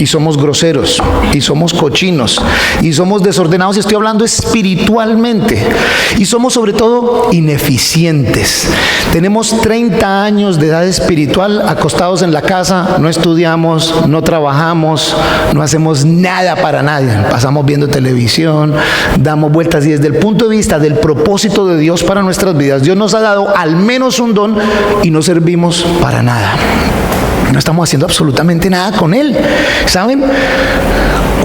y somos groseros, y somos cochinos, y somos desordenados, y estoy hablando espiritualmente, y somos sobre todo ineficientes. Tenemos 30 años de edad espiritual acostados en la casa, no estudiamos, no trabajamos, no hacemos nada para nadie, pasamos viendo televisión, damos vueltas, y desde el punto de vista del propósito de Dios para nuestras vidas, Dios nos ha dado al menos un don y no servimos para nada. No estamos haciendo absolutamente nada con Él, ¿saben?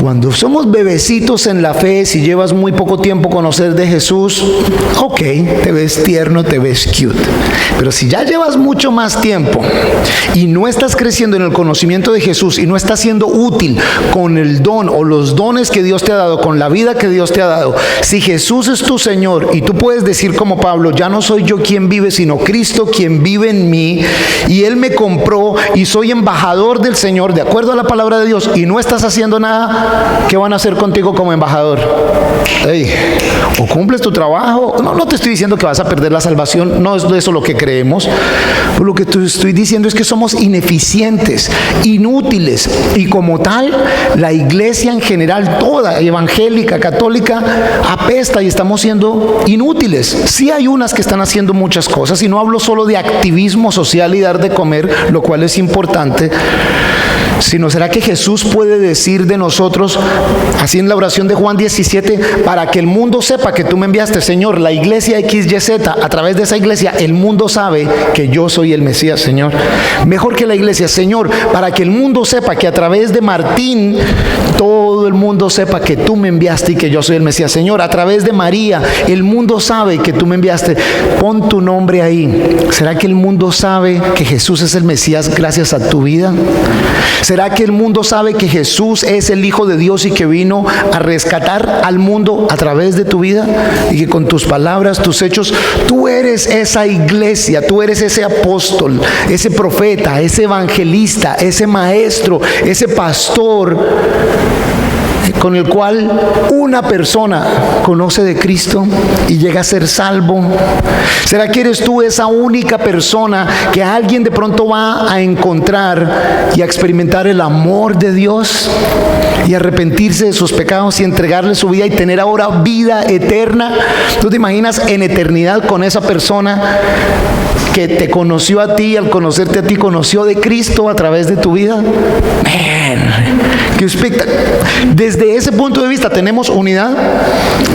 Cuando somos bebecitos en la fe, si llevas muy poco tiempo conocer de Jesús, ok, te ves tierno, te ves cute. Pero si ya llevas mucho más tiempo y no estás creciendo en el conocimiento de Jesús y no estás siendo útil con el don o los dones que Dios te ha dado, con la vida que Dios te ha dado, si Jesús es tu Señor y tú puedes decir como Pablo, ya no soy yo quien vive, sino Cristo quien vive en mí, y Él me compró y soy embajador del Señor de acuerdo a la palabra de Dios, y no estás haciendo nada, ¿qué van a hacer contigo como embajador? Hey, o cumples tu trabajo. No te estoy diciendo que vas a perder la salvación, no es eso lo que creemos. Pero lo que te estoy diciendo es que somos ineficientes, inútiles, y como tal, la iglesia en general, toda, evangélica, católica, apesta y estamos siendo inútiles. Sí hay unas que están haciendo muchas cosas, y no hablo solo de activismo social y dar de comer, lo cual es importante, sino ¿será que Jesús puede decir de nosotros, así en la oración de Juan 17, para que el mundo sepa que tú me enviaste, Señor, la iglesia XYZ, a través de esa iglesia el mundo sabe que yo soy el Mesías, Señor? Mejor que la iglesia, Señor, para que el mundo sepa que a través de Martín todo el mundo sepa que tú me enviaste y que yo soy el Mesías, Señor, a través de María el mundo sabe que tú me enviaste, pon tu nombre ahí. ¿Será que el mundo sabe que Jesús es el Mesías gracias a tu vida? ¿Será que el mundo sabe que Jesús es el Hijo de Dios y que vino a rescatar al mundo a través de tu vida? Y que con tus palabras, tus hechos, tú eres esa iglesia, tú eres ese apóstol, ese profeta, ese evangelista, ese maestro, ese pastor con el cual una persona conoce de Cristo y llega a ser salvo? ¿Será que eres tú esa única persona que alguien de pronto va a encontrar y a experimentar el amor de Dios y arrepentirse de sus pecados y entregarle su vida y tener ahora vida eterna? ¿Tú te imaginas en eternidad con esa persona que te conoció a ti, al conocerte a ti, conoció de Cristo a través de tu vida? ¡Qué espectáculo! Desde ese punto de vista, ¿tenemos unidad?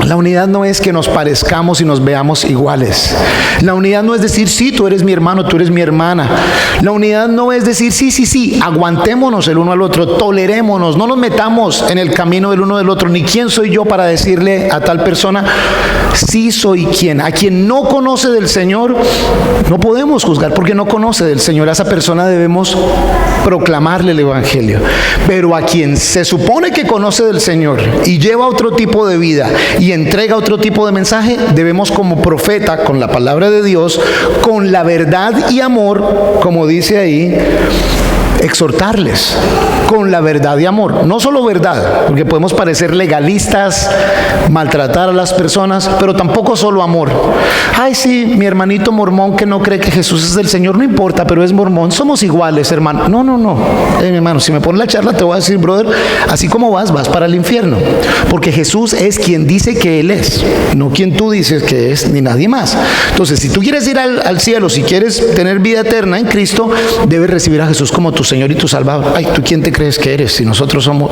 La unidad no es que nos parezcamos y nos veamos iguales. La unidad no es decir, sí, tú eres mi hermano, tú eres mi hermana. La unidad no es decir, sí, aguantémonos el uno al otro, tolerémonos, no nos metamos en el camino del uno del otro, ni quién soy yo para decirle a tal persona, sí soy quien. A quien no conoce del Señor, no podemos juzgar porque no conoce del Señor. A esa persona debemos proclamarle el Evangelio. Pero a quien se supone que conoce del Señor y lleva otro tipo de vida y entrega otro tipo de mensaje, debemos como profeta, con la palabra de Dios, con la verdad y amor, como dice ahí, exhortarles con la verdad y amor. No solo verdad, porque podemos parecer legalistas, maltratar a las personas, pero tampoco solo amor. Ay, sí, mi hermanito mormón que no cree que Jesús es el Señor, no importa, pero es mormón, somos iguales, hermano. No. Mi hermano, si me pones la charla te voy a decir, brother, así como vas para el infierno, porque Jesús es quien dice que Él es, no quien tú dices que es, ni nadie más. Entonces, si tú quieres ir al cielo, si quieres tener vida eterna en Cristo, debes recibir a Jesús como tu Señor y tu Salvador. Ay, ¿tú quién te crees que eres? Si nosotros somos...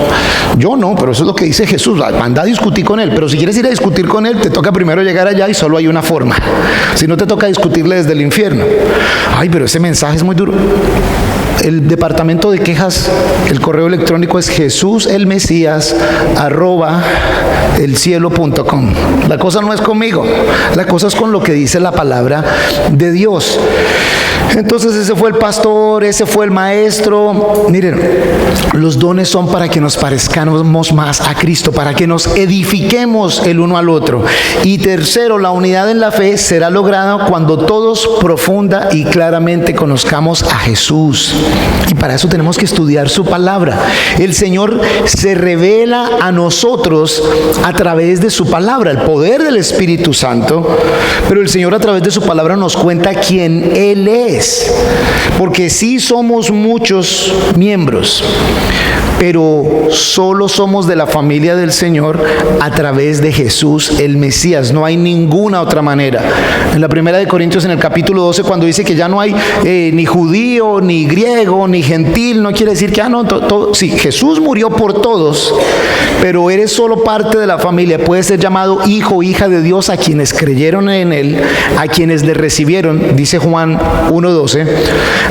Yo no, pero eso es lo que dice Jesús. Anda a discutir con Él, pero si quieres ir a discutir con Él, te toca primero llegar allá y solo hay una forma. Si no, te toca discutirle desde el infierno. Ay, pero ese mensaje es muy duro. El departamento de quejas, el correo electrónico es jesuselmesias@elcielo.com. La cosa no es conmigo, la cosa es con lo que dice la palabra de Dios. Entonces ese fue el pastor, ese fue el maestro. Miren, los dones son para que nos parezcamos más a Cristo, para que nos edifiquemos el uno al otro. Y tercero, la unidad en la fe será lograda cuando todos profunda y claramente conozcamos a Jesús. Y para eso tenemos que estudiar su palabra. El Señor se revela a nosotros a través de su palabra, el poder del Espíritu Santo, pero el Señor a través de su palabra nos cuenta quién Él es. Porque sí somos muchos miembros, pero solo somos de la familia del Señor a través de Jesús el Mesías. No hay ninguna otra manera. En la primera de Corintios, en el capítulo 12, cuando dice que ya no hay ni judío, ni griego, ni gentil, no quiere decir que sí, Jesús murió por todos, pero eres solo parte de la familia. Puedes ser llamado hijo o hija de Dios a quienes creyeron en Él, a quienes le recibieron, dice Juan 1:12,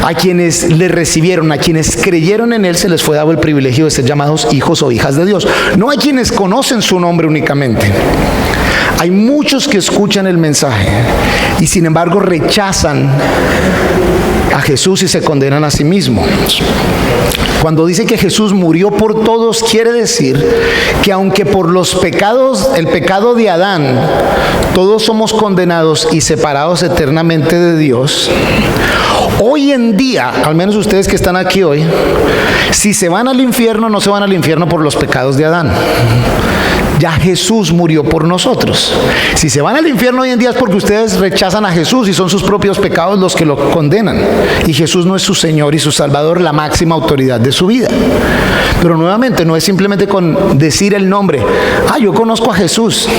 a quienes le recibieron, a quienes creyeron en Él, se les fue dado el privilegio de ser llamados hijos o hijas de Dios. No hay quienes conocen su nombre únicamente. Hay muchos que escuchan el mensaje y sin embargo rechazan a Jesús y se condenan a sí mismos. Cuando dice que Jesús murió por todos, quiere decir que aunque por los pecados, el pecado de Adán, todos somos condenados y separados eternamente de Dios, hoy en día, al menos ustedes que están aquí hoy, si se van al infierno, no se van al infierno por los pecados de Adán. Ya Jesús murió por nosotros. Si se van al infierno hoy en día es porque ustedes rechazan a Jesús y son sus propios pecados los que lo condenan. Y Jesús no es su Señor y su Salvador, la máxima autoridad de su vida. Pero nuevamente, no es simplemente con decir el nombre. Yo conozco a Jesús.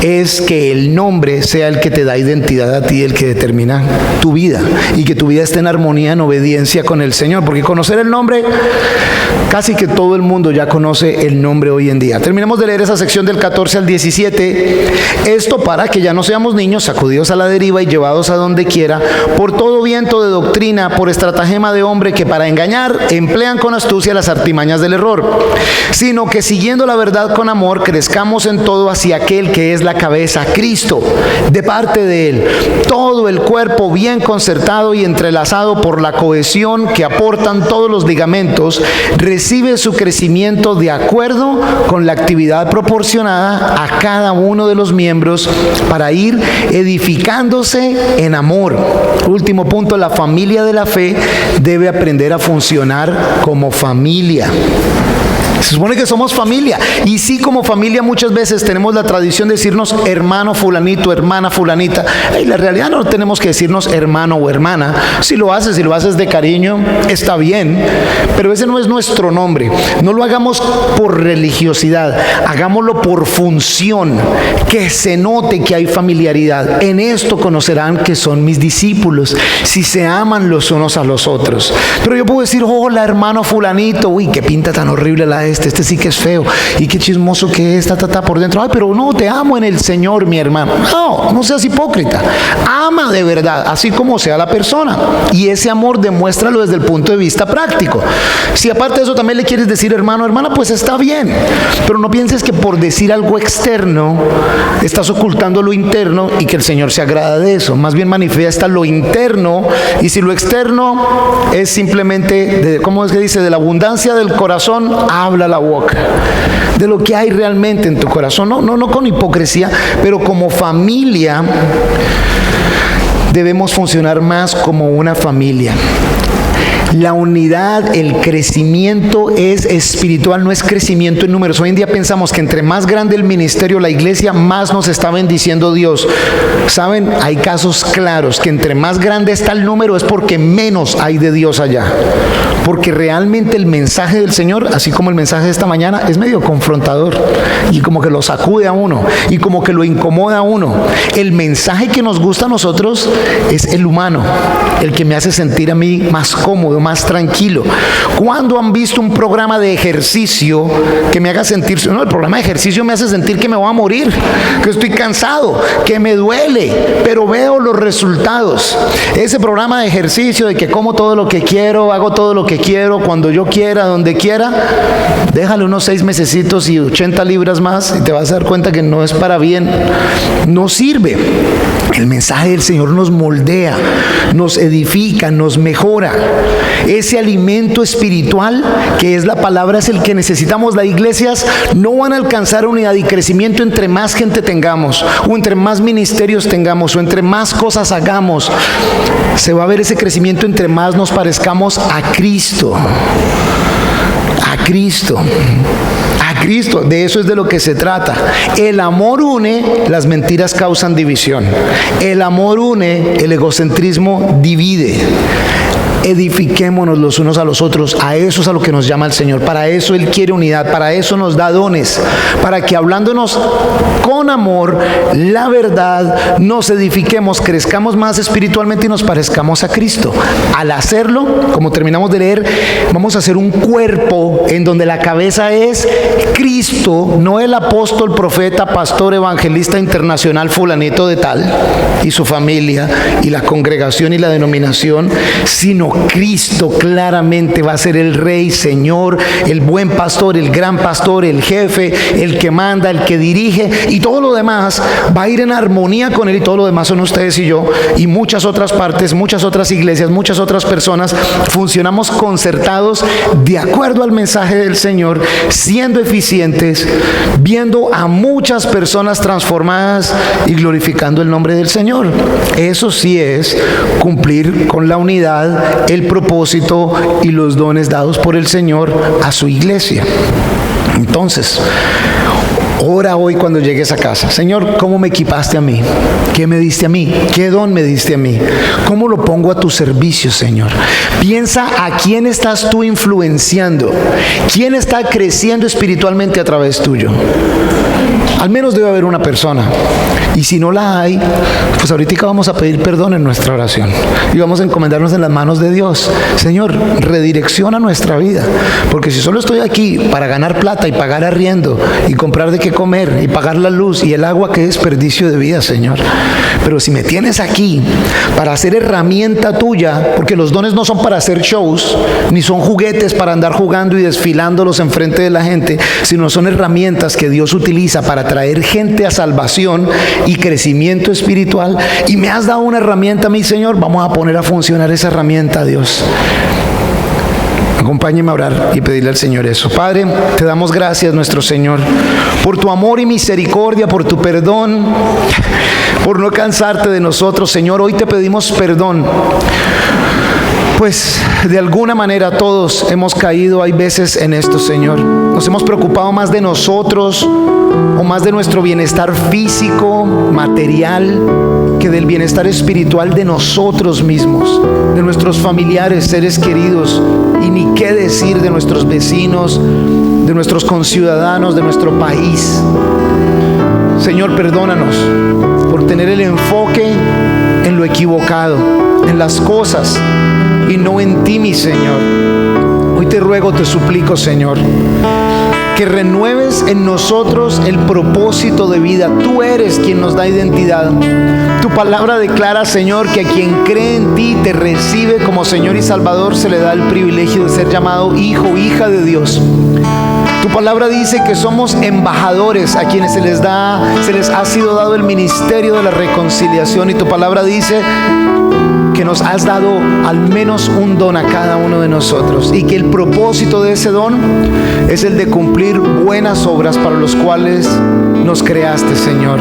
Es que el nombre sea el que te da identidad a ti, el que determina tu vida, y que tu vida esté en armonía, en obediencia con el Señor, porque conocer el nombre, casi que todo el mundo ya conoce el nombre hoy en día. Terminemos de leer esa sección del 14 al 17. Esto para que ya no seamos niños sacudidos a la deriva y llevados a donde quiera por todo viento de doctrina, por estratagema de hombre que para engañar emplean con astucia las artimañas del error, sino que siguiendo la verdad con amor crezcamos en todo hacia aquel que es la cabeza, Cristo. De parte de Él, todo el cuerpo bien concertado y entrelazado por la cohesión que aportan todos los ligamentos, recibe su crecimiento de acuerdo con la actividad proporcionada a cada uno de los miembros para ir edificándose en amor. Último punto, la familia de la fe debe aprender a funcionar como familia. Se supone que somos familia. Y sí, como familia muchas veces tenemos la tradición de decirnos hermano fulanito, hermana fulanita. Y la realidad no tenemos que decirnos hermano o hermana. Si lo haces de cariño, está bien. Pero ese no es nuestro nombre. No lo hagamos por religiosidad. Hagámoslo por función. Que se note que hay familiaridad. En esto conocerán que son mis discípulos, si se aman los unos a los otros. Pero yo puedo decir, hola hermano fulanito, uy, qué pinta tan horrible la de este sí que es feo, y qué chismoso que es, por dentro, ay, pero no, te amo en el Señor, mi hermano. No seas hipócrita, ama de verdad, así como sea la persona, y ese amor demuéstralo desde el punto de vista práctico. Si aparte de eso también le quieres decir hermano, hermana, pues está bien, pero no pienses que por decir algo externo estás ocultando lo interno y que el Señor se agrada de eso. Más bien manifiesta lo interno, y si lo externo es simplemente, ¿cómo es que dice? De la abundancia del corazón habla la boca. De lo que hay realmente en tu corazón, no con hipocresía, pero como familia debemos funcionar más como una familia. La unidad, el crecimiento es espiritual, no es crecimiento en números. Hoy en día pensamos que entre más grande el ministerio, la iglesia, más nos está bendiciendo Dios. ¿Saben? Hay casos claros que entre más grande está el número es porque menos hay de Dios allá. Porque realmente el mensaje del Señor, así como el mensaje de esta mañana, es medio confrontador y como que lo sacude a uno y como que lo incomoda a uno. El mensaje que nos gusta a nosotros es el humano, el que me hace sentir a mí más cómodo, más tranquilo. ¿Cuándo han visto un programa de ejercicio que me haga sentir? No, el programa de ejercicio me hace sentir que me voy a morir, que estoy cansado, que me duele, pero veo los resultados. Ese programa de ejercicio de que como todo lo que quiero, hago todo lo que quiero, cuando yo quiera, donde quiera, déjale unos 6 mesecitos y 80 libras más y te vas a dar cuenta que no es para bien, no sirve. El mensaje del Señor nos moldea, nos edifica, nos mejora. Ese alimento espiritual que es la palabra es el que necesitamos. Las iglesias no van a alcanzar unidad y crecimiento entre más gente tengamos, o entre más ministerios tengamos, o entre más cosas hagamos. Se va a ver ese crecimiento entre más nos parezcamos a Cristo. A Cristo. A Cristo, de eso es de lo que se trata. El amor une, las mentiras causan división. El amor une, el egocentrismo divide. Edifiquémonos los unos a los otros. A eso es a lo que nos llama el Señor. Para eso Él quiere unidad, para eso nos da dones, para que hablándonos con amor, la verdad, nos edifiquemos, crezcamos más espiritualmente y nos parezcamos a Cristo. Al hacerlo, como terminamos de leer, vamos a hacer un cuerpo en donde la cabeza es Cristo, no el apóstol, profeta, pastor, evangelista internacional fulanito de tal y su familia y la congregación y la denominación, sino Cristo claramente va a ser el Rey, Señor, el buen pastor, el gran pastor, el jefe, el que manda, el que dirige, y todo lo demás va a ir en armonía con Él, y todo lo demás son ustedes y yo, y muchas otras partes, muchas otras iglesias, muchas otras personas. Funcionamos concertados de acuerdo al mensaje del Señor, siendo eficientes, viendo a muchas personas transformadas y glorificando el nombre del Señor. Eso sí es cumplir con la unidad, el propósito y los dones dados por el Señor a su iglesia. Entonces, ora hoy cuando llegues a casa: Señor, ¿cómo me equipaste a mí? ¿Qué me diste a mí? ¿Qué don me diste a mí? ¿Cómo lo pongo a tu servicio, Señor? Piensa a quién estás tú influenciando, quién está creciendo espiritualmente a través tuyo. Al menos debe haber una persona. Y si no la hay, pues ahorita vamos a pedir perdón en nuestra oración y vamos a encomendarnos en las manos de Dios. Señor, redirecciona nuestra vida, porque si solo estoy aquí para ganar plata y pagar arriendo y comprar de qué comer y pagar la luz y el agua, qué desperdicio de vida, Señor. Pero si me tienes aquí para hacer herramienta tuya, porque los dones no son para hacer shows, ni son juguetes para andar jugando y desfilándolos enfrente de la gente, sino son herramientas que Dios utiliza para traer gente a salvación y crecimiento espiritual, y me has dado una herramienta a mí, Señor, vamos a poner a funcionar esa herramienta, Dios. Acompáñeme a orar y pedirle al Señor eso. Padre, te damos gracias, nuestro Señor, por tu amor y misericordia, por tu perdón, por no cansarte de nosotros, Señor. Hoy te pedimos perdón Pues de alguna manera todos hemos caído, hay veces, en esto, Señor. Nos hemos preocupado más de nosotros o más de nuestro bienestar físico, material, que del bienestar espiritual de nosotros mismos, de nuestros familiares, seres queridos, y ni qué decir de nuestros vecinos, de nuestros conciudadanos, de nuestro país. Señor, perdónanos por tener el enfoque en lo equivocado, en las cosas, y no en ti, mi Señor. Hoy te ruego, te suplico, Señor, que renueves en nosotros el propósito de vida. Tú eres quien nos da identidad. Tu palabra declara, Señor, que a quien cree en ti, te recibe como Señor y Salvador, se le da el privilegio de ser llamado hijo, hija de Dios. Tu palabra dice que somos embajadores a quienes se les ha sido dado el ministerio de la reconciliación, y tu palabra dice que nos has dado al menos un don a cada uno de nosotros, y que el propósito de ese don es el de cumplir buenas obras para los cuales nos creaste, Señor.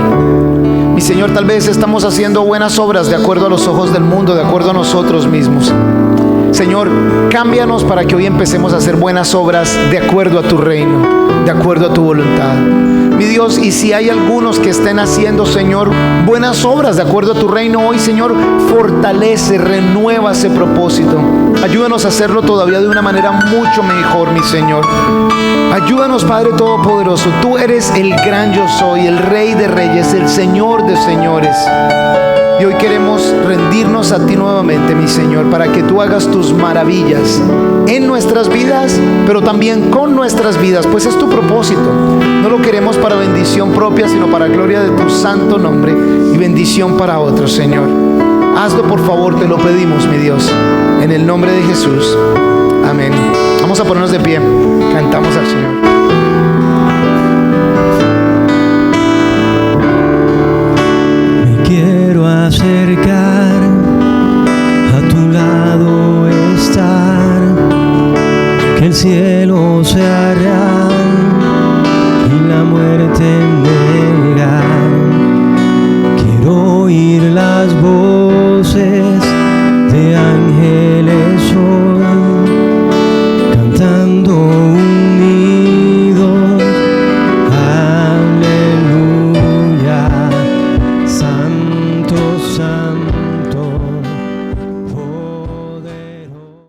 Mi Señor, tal vez estamos haciendo buenas obras de acuerdo a los ojos del mundo, de acuerdo a nosotros mismos. Señor, cámbianos para que hoy empecemos a hacer buenas obras de acuerdo a tu reino, de acuerdo a tu voluntad. Mi Dios, y si hay algunos que estén haciendo, Señor, buenas obras de acuerdo a tu reino, hoy, Señor, fortalece, renueva ese propósito. Ayúdanos a hacerlo todavía de una manera mucho mejor, mi Señor. Ayúdanos, Padre Todopoderoso. Tú eres el gran yo soy, el Rey de Reyes, el Señor de Señores. Y hoy queremos rendirnos a ti nuevamente, mi Señor, para que tú hagas tus maravillas en nuestras vidas, pero también con nuestras vidas, pues es tu propósito. No lo queremos para bendición propia, sino para gloria de tu santo nombre y bendición para otros, Señor. Hazlo, por favor, te lo pedimos, mi Dios, en el nombre de Jesús. Amén. Vamos a ponernos de pie. Cantamos al Señor. Acercar a tu lado estar, que el cielo sea real.